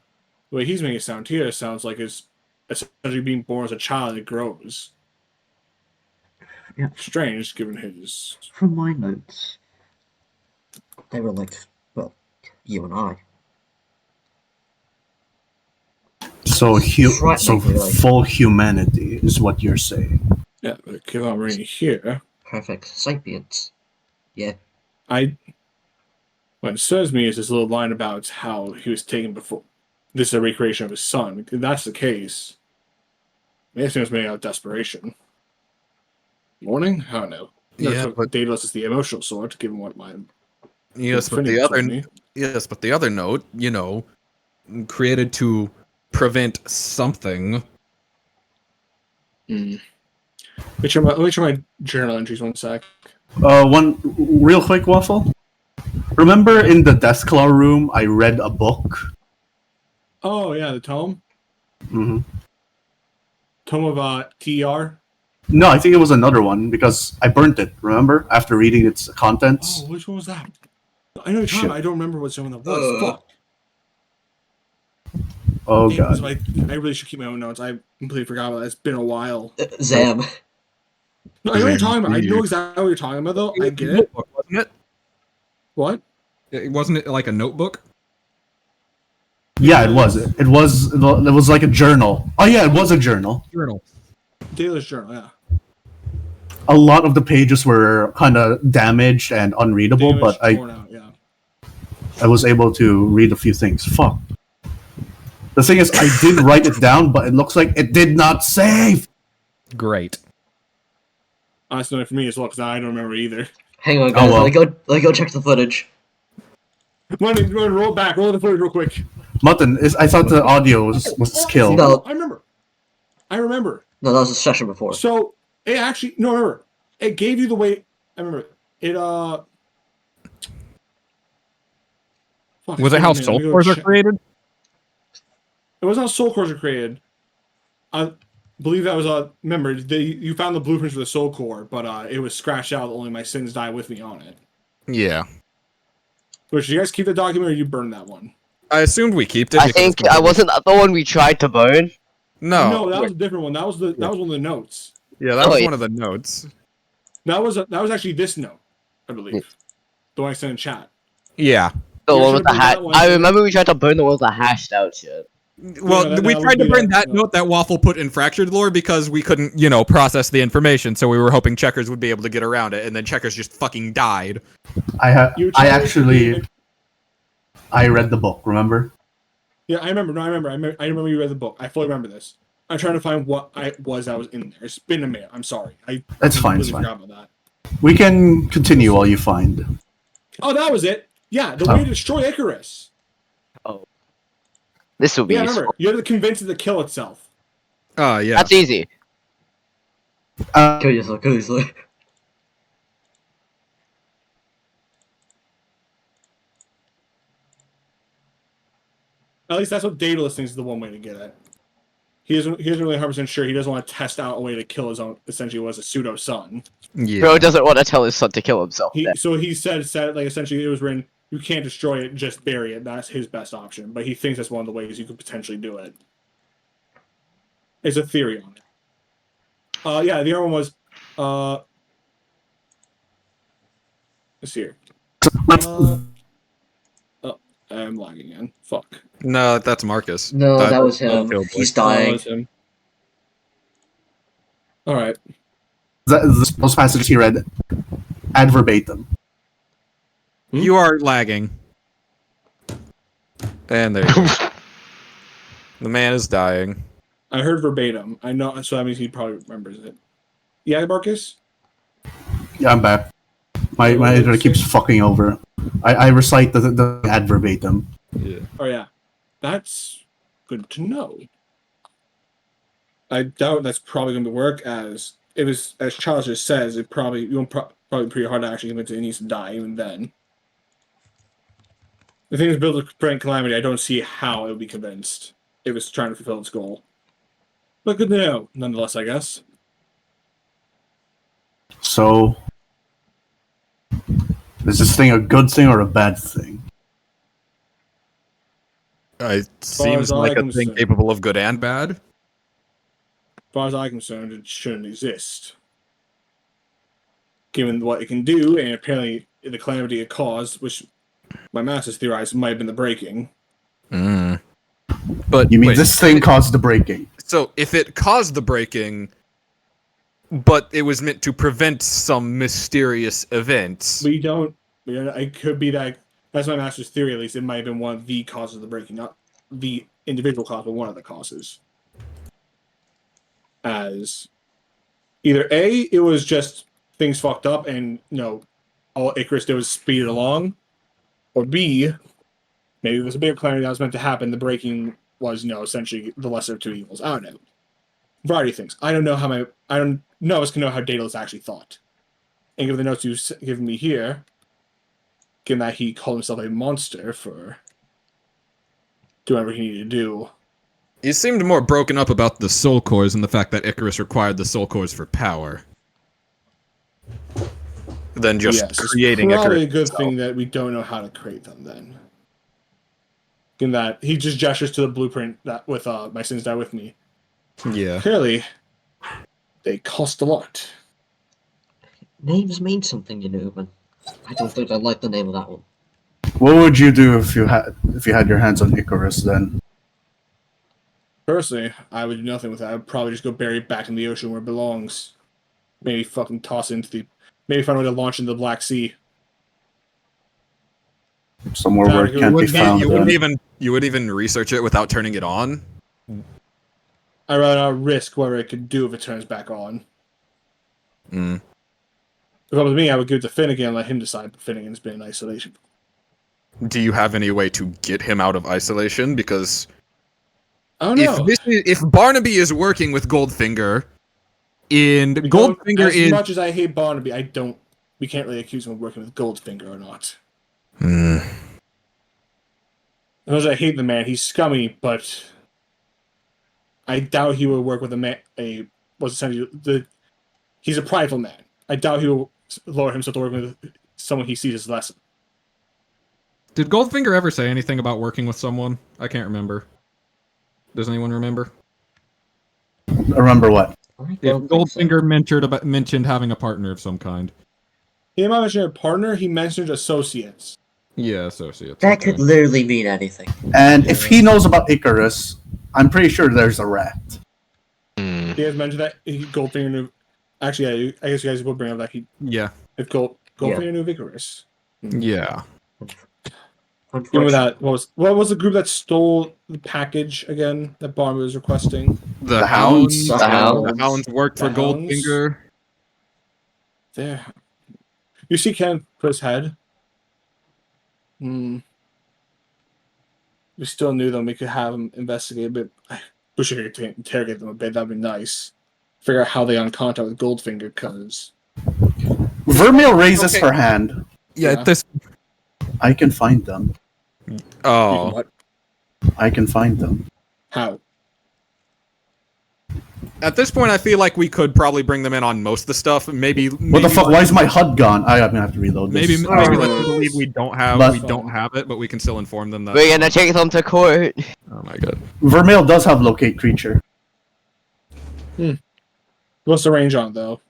The way he's making it sound here sounds like it's essentially being born as a child that grows. Yeah. Strange, given his... From my notes, they were like, well, you and I. So, Frighteningly, like- full humanity is what you're saying. Yeah, but keep on reading here. Perfect sapiens. Yeah. What it says to me is this little line about how he was taken before. This is a recreation of his son. If that's the case, maybe it's made out of desperation. Warning? I don't know. Yeah, but Daedalus is the emotional sort, given what my yes, but Infinity the other told me. yes, but the other note, you know, created to prevent something. Let me check my journal entries 1 sec. One real quick, Waffle. Remember in the Deathclaw room, I read a book. Oh yeah, the tome. Mm-hmm. Tome of TR. No, I think it was another one because I burnt it. Remember after reading its contents. Oh, which one was that? I know you're talking about. I don't remember what one that was. Fuck. Oh Damn, god. so I really should keep my own notes. I completely forgot about that. It's been a while. Zam. No, I know what you're talking about. I know exactly what you're talking about, though. I get it. Notebook, wasn't it? What? Wasn't it like a notebook? Yeah, it was. It was like a journal. Oh yeah, it was a journal. Journal. Daedalus journal, yeah. A lot of the pages were kind of damaged and unreadable, Damaged, but torn out, yeah. I was able to read a few things. Fuck. The thing is, I did write it down, but it looks like it did not save. Great. Honestly, for me as well, because I don't remember either. Hang on, guys. well. Let me go check the footage. Roll it back. Roll the footage real quick. Mutton, I thought the audio was killed. No. I remember. No, that was a session before. So, it actually... No, remember. It gave you the way... I remember. It, Fuck, Was it how let me soul go cores are check. created? It wasn't how soul cores are created. I believe that was remember you found the blueprints for the soul core, but it was scratched out. Only my sins die with me on it. Yeah. Which, did you guys keep the document or you burn that one? I assumed we kept it. I because think it's I wasn't the one we tried to burn. No. No, that was a different one. That was one of the notes. Yeah, that Oh, was yeah. one of the notes. That was actually this note, I believe. The one I sent in chat. Yeah. The You one should with the burn hash. that one. I remember we tried to burn the one with the hashed out shit. Well, that- we that tried would to be burn that that note that Waffle put in Fractured Lore because we couldn't, process the information, so we were hoping Checkers would be able to get around it, and then Checkers just fucking died. You tried to- I read the book. Remember? Yeah, I remember. No, I remember you read the book. I fully remember this. I'm trying to find what that was in there. It's been a minute. I'm sorry. That's fine. It's completely fine. forgot about that. We can continue while you find. Oh, that was it. Yeah, the way to destroy Icarus. This will be Yeah, useful. remember. You have to convince it to kill itself. Oh, yeah. That's easy. Kill yourself. Kill yourself. At least that's what Daedalus thinks is the one way to get it. He isn't really 100% sure. He doesn't want to test out a way to kill his own, essentially, was a pseudo son. Yeah. Bro doesn't want to tell his son to kill himself. So he said, like, essentially, it was written, you can't destroy it, just bury it. That's his best option. But he thinks that's one of the ways you could potentially do it. It's a theory on it. Yeah, the other one was, let's see here. I'm lagging again. Fuck. No, that's Marcus. No, that was him. Killboy. He's Oh, dying. it's him. All right. Those passages he read ad verbatim. You are lagging. And there you go. The man is dying. I heard verbatim. I know, so that means he probably remembers it. Yeah, Marcus? Yeah, I'm back. My internet keeps fucking over. I recite the ad verbatim. Yeah. Oh, yeah. That's good to know. I doubt that's probably going to work as Charles just says, it probably pretty hard to actually convince it needs to die even then. The thing is built to prevent calamity, I don't see how it would be convinced if it's trying to fulfill its goal. But good to know, nonetheless, I guess. So, is this thing a good thing or a bad thing? It seems I'm like a thing concerned. capable of good and bad. As far as I'm concerned, it shouldn't exist. Given what it can do, and apparently the calamity it caused, which my masters theorized might have been the breaking. But You mean wait, this thing caused the breaking? so if it caused the breaking, but it was meant to prevent some mysterious events. We don't. It could be that. That's my master's theory, at least. It might have been one of the causes of the breaking, not the individual cause, but one of the causes. As either A, it was just things fucked up and, all Icarus did was speed it along, or B, maybe it was a bigger calamity that was meant to happen. The breaking was, essentially the lesser of two evils. I don't know. Variety of things. I don't know can know how Daedalus actually thought. And given the notes you've given me here, given that he called himself a monster for doing whatever he needed to do. He seemed more broken up about the soul cores and the fact that Icarus required the soul cores for power than just creating it's probably Icarus a good itself. thing that we don't know how to create them then. In that he just gestures to the blueprint that with my sins die with me. Yeah. Clearly, they cost a lot. Names mean something, Newman. I don't think I like the name of that one. What would you do if you had your hands on Icarus then? Personally, I would do nothing with that. I would probably just go bury it back in the ocean where it belongs. Maybe fucking toss it into the... Maybe find a way to launch into the Black Sea. Somewhere where it can't be found. You wouldn't even research it without turning it on? I'd rather not risk whatever it could do if it turns back on. Mm. If it was me, I would give it to Finnegan and let him decide, but Finnegan's been in isolation. Do you have any way to get him out of isolation? Because I don't know. if Barnaby is working with Goldfinger, and Goldfinger as is... much as I hate Barnaby, we can't really accuse him of working with Goldfinger or not. Hmm. As much as I hate the man, he's scummy, but I doubt he would work with he's a prideful man. I doubt he will lower himself to work with someone he sees as less. Did Goldfinger ever say anything about working with someone? I can't remember. Does anyone remember? Remember what? If Goldfinger mentioned having a partner of some kind. He did not mention a partner, he mentioned associates. Yeah, associates. That could literally mean anything. And if he knows about Icarus, I'm pretty sure there's a rat. He has mentioned that Goldfinger knew... Actually, I guess you guys will bring up that if Goldfinger knew Icarus. Yeah. Remember that? What was the group that stole the package again that Barnaby was requesting? The Hounds. The Hounds. The Hounds worked for Goldfinger. There. You see Ken put his head? We still knew them. We could have him investigate a bit. I wish we could interrogate them a bit. That'd be nice. Figure out how they got in contact with Goldfinger, because... Vermeil raises her hand. Yeah, this... I can find them. Oh. What? I can find them. How? At this point, I feel like we could probably bring them in on most of the stuff. Maybe What the fuck? Why is my HUD gone? I'm gonna have to reload this. Maybe let them believe we don't have it, but we can still inform them that... We're gonna take them to court. Oh my god. Vermeil does have locate creature. What's the range on, though?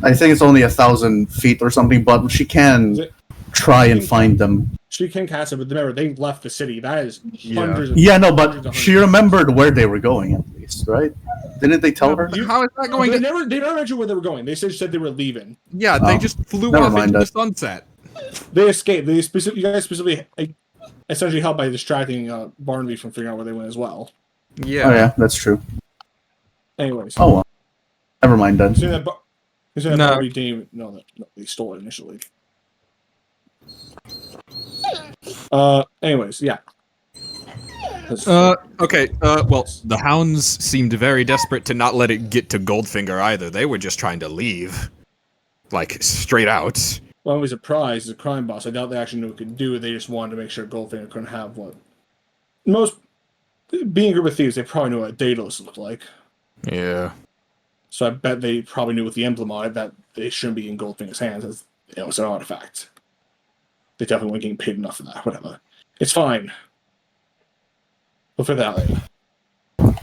I think it's only 1,000 feet or something, but she can try and find them. She can cast it, but remember, they left the city. That is hundreds of... Yeah, no, but she remembered where they were going, at least, right? Didn't they tell her? How is that going They never mentioned where they were going. They said they were leaving. Yeah, they just flew off into the sunset. They escaped. You guys specifically essentially helped by distracting Barnaby from figuring out where they went as well. Yeah. Oh, yeah, that's true. Anyways. Oh, well. Never mind then. Barnaby didn't even know that they stole it initially. Anyways, yeah. Okay, well, the Hounds seemed very desperate to not let it get to Goldfinger either. They were just trying to leave. Like, straight out. Well, I was surprised as a crime boss. I doubt they actually knew what it could do. They just wanted to make sure Goldfinger couldn't have what... Being a group of thieves, they probably knew what Daedalus looked like. Yeah. So I bet they probably knew with the emblem on it that they shouldn't be in Goldfinger's hands, as it's an artifact. They definitely weren't getting paid enough for that, whatever. It's fine. But for that later.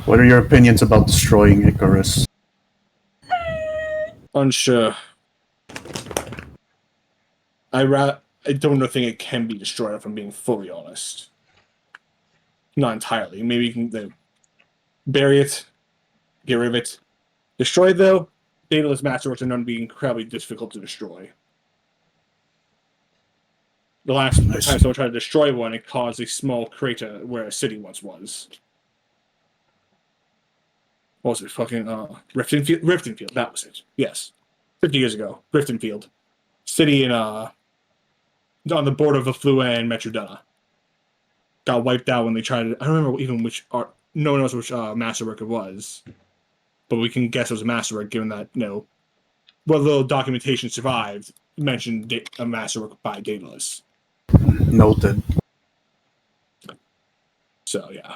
What are your opinions about destroying Icarus? Unsure. I don't think it can be destroyed, if I'm being fully honest. Not entirely. Maybe you can bury it, get rid of it. Destroy it, though, Daedalus Masterworks are known to be incredibly difficult to destroy. The last time someone tried to destroy one, it caused a small crater where a city once was. What was it? Fucking Riftenfield? Riftenfield, that was it. Yes. 50 years ago. Riftenfield. City in on the border of Valorea and Metrodona. Got wiped out when they tried to... I don't remember even which art... No one knows which masterwork it was. But we can guess it was a masterwork, given that, what little documentation survived mentioned a masterwork by Daedalus. Noted. So, yeah.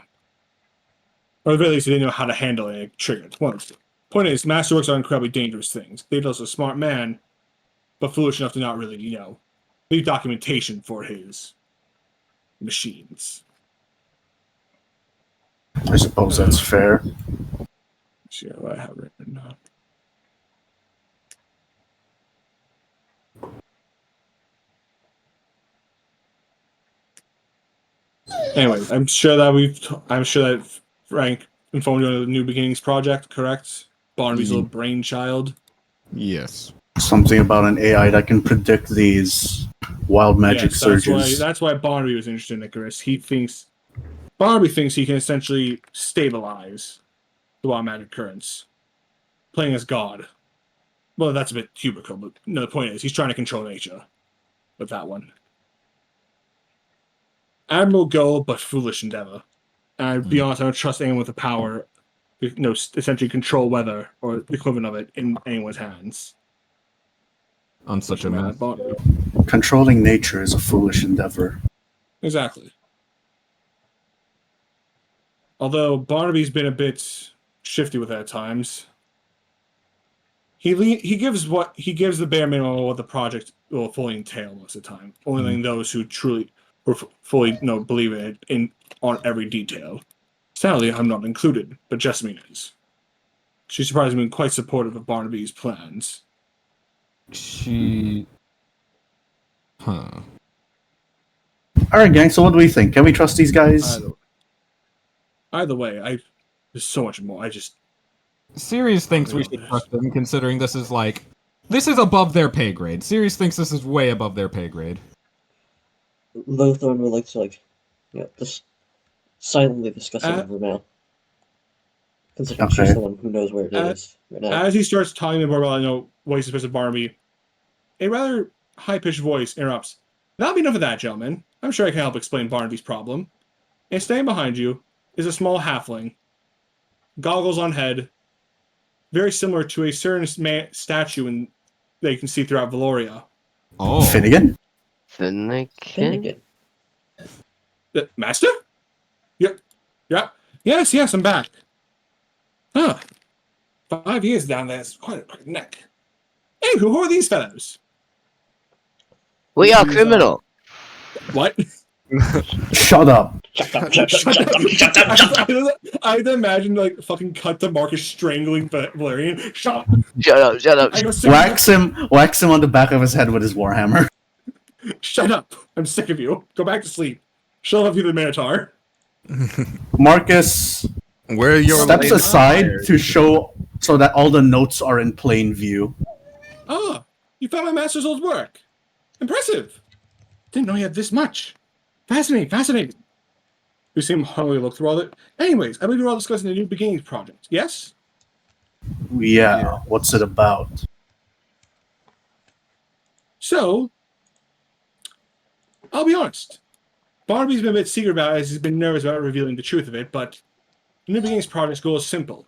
Or at the very least, they didn't know how to handle it and trigger it. Point is, masterworks are incredibly dangerous things. Daedalus is a smart man, but foolish enough to not really, leave documentation for his machines. I suppose that's fair. See what I have written down. Anyway, I'm sure that Frank informed you of the New Beginnings project, correct? Barnaby's little brainchild. Yes. Something about an AI that can predict these wild magic surges. That's why Barnaby was interested in Icarus. Barnaby thinks he can essentially stabilize the wild magic currents, playing as God. Well, that's a bit cubical, but no, the point is, he's trying to control nature with that one. Admirable goal, but foolish endeavor. And I'd be honest, I don't trust anyone with the power to essentially control weather or the equivalent of it in anyone's hands. On such a mess. Controlling nature is a foolish endeavor. Exactly. Although Barnaby's been a bit shifty with it at times. He gives the bare minimum of what the project will fully entail most of the time. Only letting those who truly or fully believe in it on every detail. Sadly, I'm not included, but Jessamine is. She surprised me quite supportive of Barnaby's plans. Alright, gang, so what do we think? Can we trust these guys? Either way, there's so much more. Sirius thinks we should trust them, considering this is above their pay grade. Sirius thinks this is way above their pay grade. Lothorn would like to, just silently discuss it over now. Considering she's the one who knows where it is right now. As he starts telling them more about, what he's supposed to Barnaby, a rather high-pitched voice interrupts. That'll be enough of that, gentlemen. I'm sure I can help explain Barnaby's problem. And staying behind you is a small halfling, goggles on head, very similar to a certain statue that you can see throughout Valorea. Oh. Finnegan? Finnegan? Master? Yep. Yes, I'm back. Huh. 5 years down there is quite a quick neck. Hey, who are these fellows? We are criminal. What? Shut up. Shut up. I'd imagine, fucking cut to Marcus strangling Valerian. Shut up. Wax him on the back of his head with his warhammer. Shut up. I'm sick of you. Go back to sleep. Shut up, you the Minotaur. Marcus steps aside to show so that all the notes are in plain view. Ah, you found my master's old work. Impressive. Didn't know he had this much. Fascinating. We seem hungry to look through all that. Anyways, I believe we're all discussing the New Beginnings project, yes? Yeah, what's it about? So, I'll be honest. Barnaby's been a bit secret about it as he's been nervous about revealing the truth of it, but the New Beginnings project's goal is simple.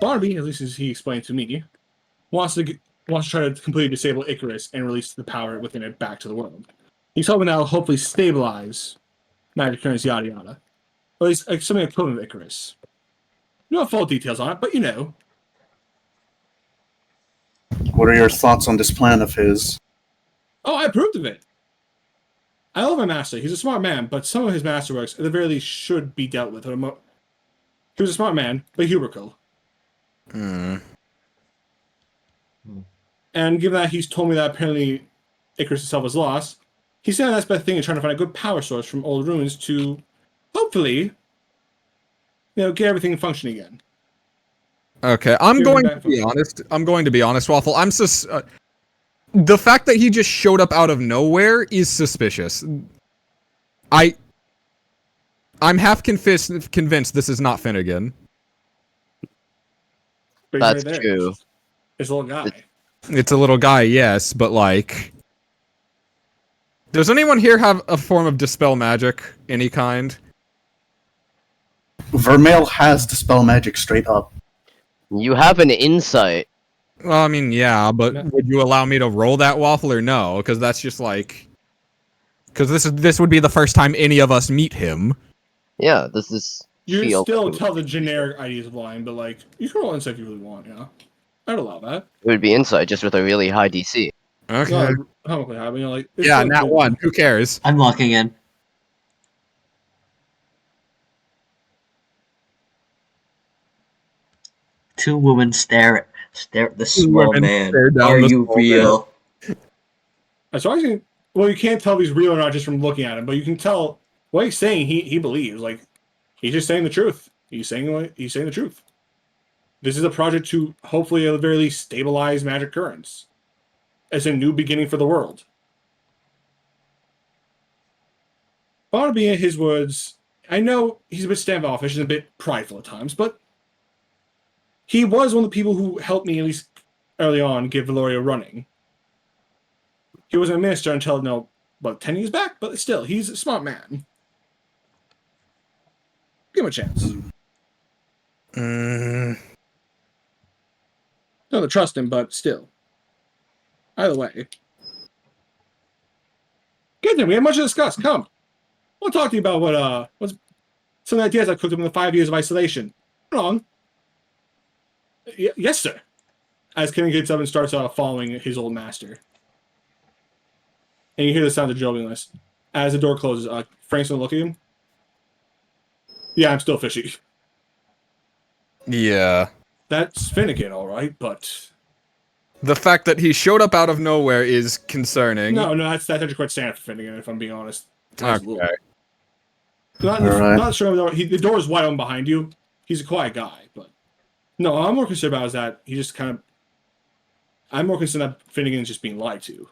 Barnaby, at least as he explained to me, wants to try to completely disable Icarus and release the power within it back to the world. He's hoping that'll hopefully stabilize magic currents, yada yada. Or at least something equivalent of Icarus. No full details on it, but What are your thoughts on this plan of his? Oh, I approved of it. I love my master. He's a smart man, but some of his masterworks, at the very least, should be dealt with. He was a smart man, but hubrical. Hmm. And given that he's told me that apparently Icarus itself was lost, he's saying that's the best thing in trying to find a good power source from old ruins to, hopefully, get everything functioning again. Okay, I'm going to be honest, Waffle. The fact that he just showed up out of nowhere is suspicious. I'm half convinced this is not Finnegan. But That's right there. true. It's a little guy. It's a little guy, yes, but like... Does anyone here have a form of dispel magic, any kind? Vermeil has dispel magic straight up. You have an insight. Well, I mean, yeah, but would you allow me to roll that, Waffle, or no? Because that's just like... Because this would be the first time any of us meet him. Yeah, this is. You still tell the generic ideas of lying, but like, you can roll insight if you really want, yeah. I'd allow that. It would be insight, just with a really high DC. Okay. No, how much happening? Like, Yeah, nat 1. Who cares? I'm locking in. Two women stare at the small women man. stare down Are the you small real? So I think, well, you can't tell if he's real or not just from looking at him, but you can tell what he's saying. He believes, like, he's just saying the truth. He's saying the truth. This is a project to hopefully, at the very least, stabilize magic currents as a new beginning for the world. Barnaby, in his words, I know he's a bit standoffish and a bit prideful at times, but he was one of the people who helped me, at least early on, get Valorea running. He wasn't a minister until, about 10 years back, but still, he's a smart man. Give him a chance. Not to trust him, but still. Either way. Get there, we have much to discuss. Come. I want to talk to you about what's some ideas I cooked up in the 5 years of isolation. Wrong. Yes, sir. As Kenny gets up and starts following his old master. And you hear the sound of jovingness. As the door closes, Frank's gonna look at him. Yeah, I'm still fishy. Yeah. That's Finnegan, all right, but The fact that he showed up out of nowhere is concerning. no, that's actually quite standard for Finnegan, if I'm being honest. Okay. Not sure the door is wide open behind you. He's a quiet guy, but no, I'm more concerned about is that he just kind of. I'm more concerned that Finnegan is just being lied to,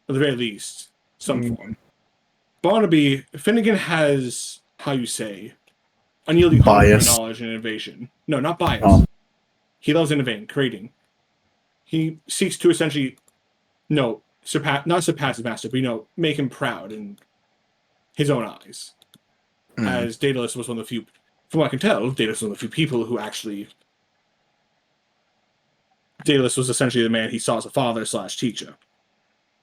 at the very least, some form. Barnaby, Finnegan has how you say, unyielding hunger for knowledge and innovation. No, not bias. Oh. He loves innovating, creating. He seeks to essentially, not surpass his master, but make him proud in his own eyes. As Daedalus was one of the few, from what I can tell, Daedalus was one of the few people who actually. Daedalus was essentially the man he saw as a father/teacher,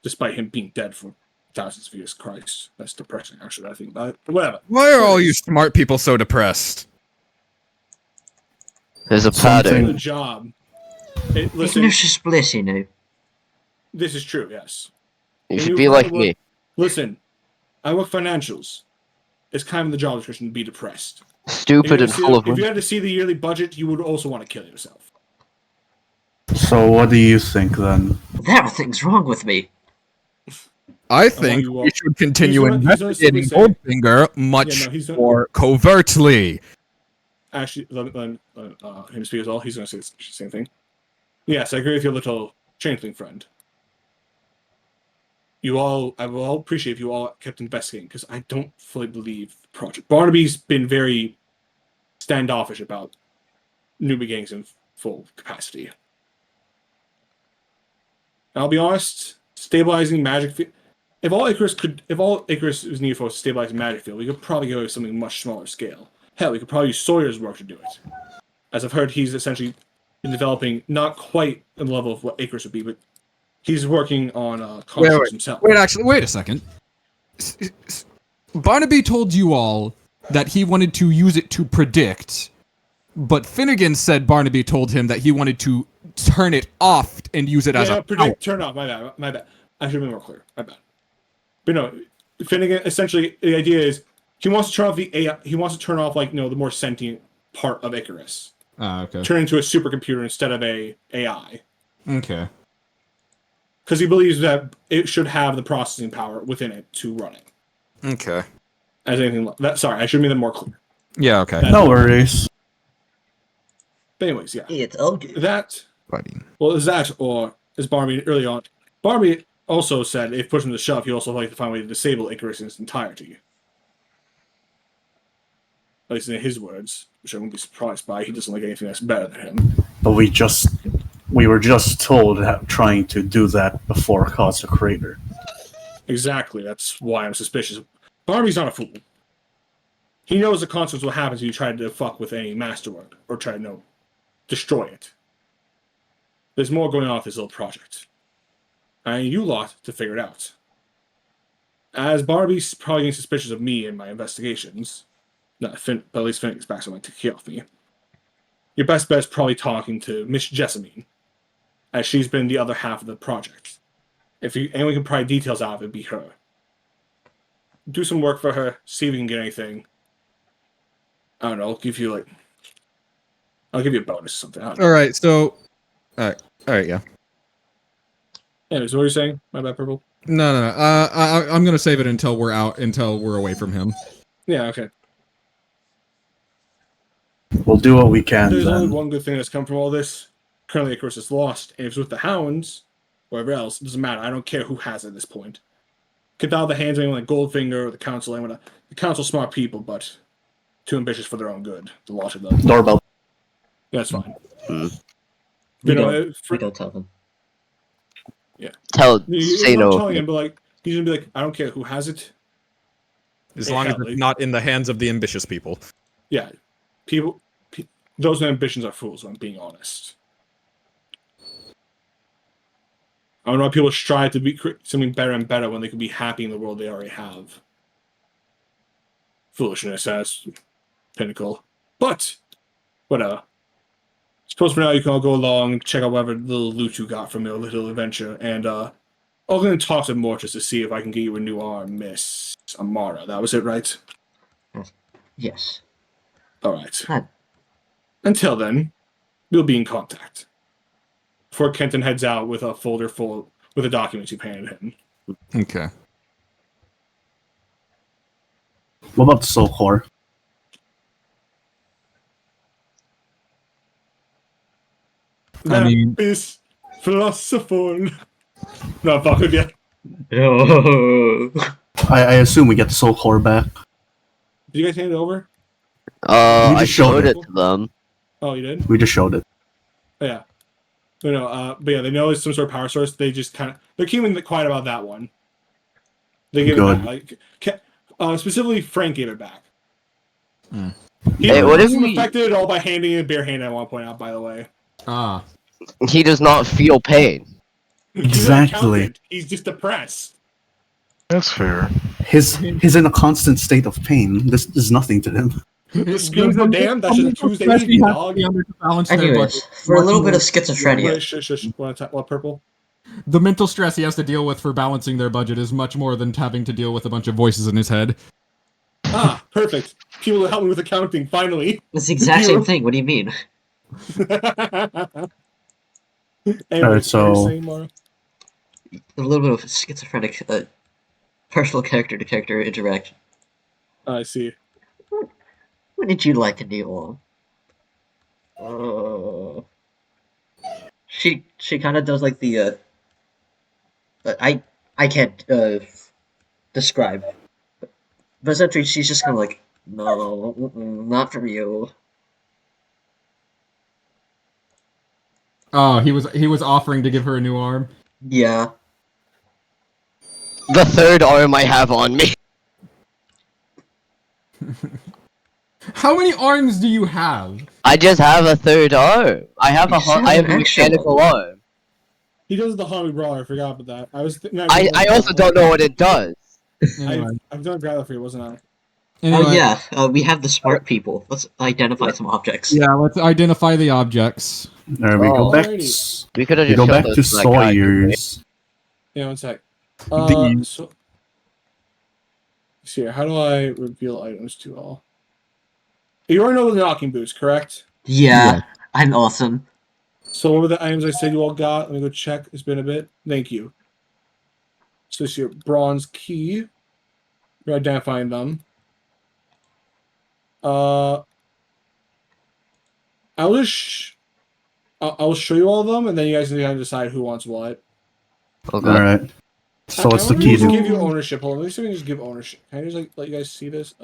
despite him being dead for thousands of years. Christ, that's depressing. Actually, I think about it. But whatever. Why are all you smart people so depressed? There's a The pattern. job. Listen, just bliss, This is true. Yes. You should be like me. Listen, I work financials. It's kind of the job description to be depressed. Stupid and full of. If you had to see the yearly budget, you would also want to kill yourself. So what do you think then? Everything's wrong with me. I think we should continue investigating Goldfinger much more covertly. Actually, let him speak as well. He's going to say the same thing. Yes, I agree with your little changeling friend. I will all appreciate if you all kept investigating, because I don't fully believe the project. Barnaby's been very standoffish about new beginnings in full capacity. And I'll be honest, stabilizing magic field. If all Icarus was needed for stabilizing magic field, we could probably go to something much smaller scale. Hell, we could probably use Sawyer's work to do it. As I've heard, he's essentially been developing not quite at the level of what Icarus would be, but he's working on constructs himself. Wait a second. Barnaby told you all that he wanted to use it to predict, but Finnegan said Barnaby told him that he wanted to turn it off and use it as a predict, turn off. My bad. I should have been more clear. My bad. But no, Finnegan, essentially, the idea is he wants to turn off the AI. He wants to turn off, like, the more sentient part of Icarus. Okay. Turn into a supercomputer instead of a AI. Okay. Because he believes that it should have the processing power within it to run it. Okay. As anything like that. Sorry, I should make that more clear. Yeah. Okay. No worries. But anyways, yeah. It's okay. That. Buddy. Well, is that, or as Barbie early on, Barbie also said if pushing the shove, he also like to find a way to disable Icarus in its entirety. At least in his words, which I wouldn't be surprised by. He doesn't like anything that's better than him. But we were just told that trying to do that before caused a crater. Exactly. That's why I'm suspicious. Barbie's not a fool. He knows the consequences will happen if you try to fuck with any masterwork or try to destroy it. There's more going on with this little project. I need you lot to figure it out. As Barbie's probably getting suspicious of me in my investigations, but at least Finn gets back so I to kill me. Your best bet is probably talking to Miss Jessamine, as she's been the other half of the project. If anyone can pry details out of it, it'd be her. Do some work for her, see if you can get anything. I don't know, I'll give you a bonus or something. All right. So. All right. Yeah. Anyways, what are you saying? My bad, Purple? No. I'm gonna save it until we're away from him. Yeah, okay. We'll do what we can There's only then. one good thing that's come from all this. Currently, Icarus is lost, and if it's with the Hounds, or whatever else, it doesn't matter. I don't care who has it at this point. Get out of the hands of anyone like Goldfinger or the Council. The Council smart people, but too ambitious for their own good. The lot of them. Doorbell. That's fine. We don't tell them. Yeah. Say not no. telling him, but he's gonna be like, I don't care who has it. As long as it's not in the hands of the ambitious people. Yeah, those with ambitions are fools. I'm being honest. I don't know why people strive to be something better and better when they can be happy in the world they already have. Foolishness as pinnacle, but whatever. Suppose for now you can all go along, check out whatever little loot you got from your little adventure, and I'm going to talk to Mortis to see if I can get you a new arm, Miss Amara. That was it, right? Yes. All right. Hi. Until then, we'll be in contact. Before Kenton heads out with a folder full with the documents you handed him. Okay. What about the soul core? I mean- Lapis philosopher. No, fuck with you. No. I assume we get the soul core back. Did you guys hand it over? I just showed showed it. it to them. Oh, you did? We just showed it. Oh, yeah. But yeah, they know it's some sort of power source. They just they're keeping quiet about that one. They give Good. it back. Specifically, Frank gave it back. Hmm. He Hey, what if wasn't we- affected at all by handing it barehanded, I want to point out, by the way. Ah. He does not feel pain. He's an Exactly. accountant. He's just depressed. That's fair. He's in a constant state of pain. This is nothing to him. The screams are damn. That's just a Tuesday evening, dog. Anyways, for a little bit of schizophrenia. Shush. What, Purple? The mental stress he has to deal with for balancing their budget is much more than having to deal with a bunch of voices in his head. Ah, perfect. People will help me with accounting, finally. It's the exact same thing. What do you mean? Anyway, so- what were you saying, Mara? A little bit of schizophrenic personal character-to-character interaction. I see. Wouldn't you like a new one? She kind of does like the I can't describe, but essentially she's just kind of like, no, not from you. Oh, he was offering to give her a new arm. Yeah. The third arm I have on me. How many arms do you have? I just have a third arm. I have You a should I have have a an actual mechanical arm. He does the Hobby Brawler. I forgot about that. I also don't know what it does. Anyway. I've done grab for you, wasn't I? Anyway, Oh yeah, we have the smart people. Let's identify some objects. Yeah, let's identify the objects. There we go. Oh. Back. We could have We just go showed back those to that guy, Sawyer's. Yeah, one sec. The- So, See here, how do I reveal items to all? You already know the knocking boots, correct? Yeah, Yeah. I'm awesome. So what were the items I said you all got? Let me go check. It's been a bit. Thank you. So it's your bronze key. You're identifying them. I'll show you all of them, and then you guys can kind of decide who wants what. Okay. All right. So what's the I key just to? give you ownership. Hold on, let me see if we can just give ownership. Can I just like let you guys see this?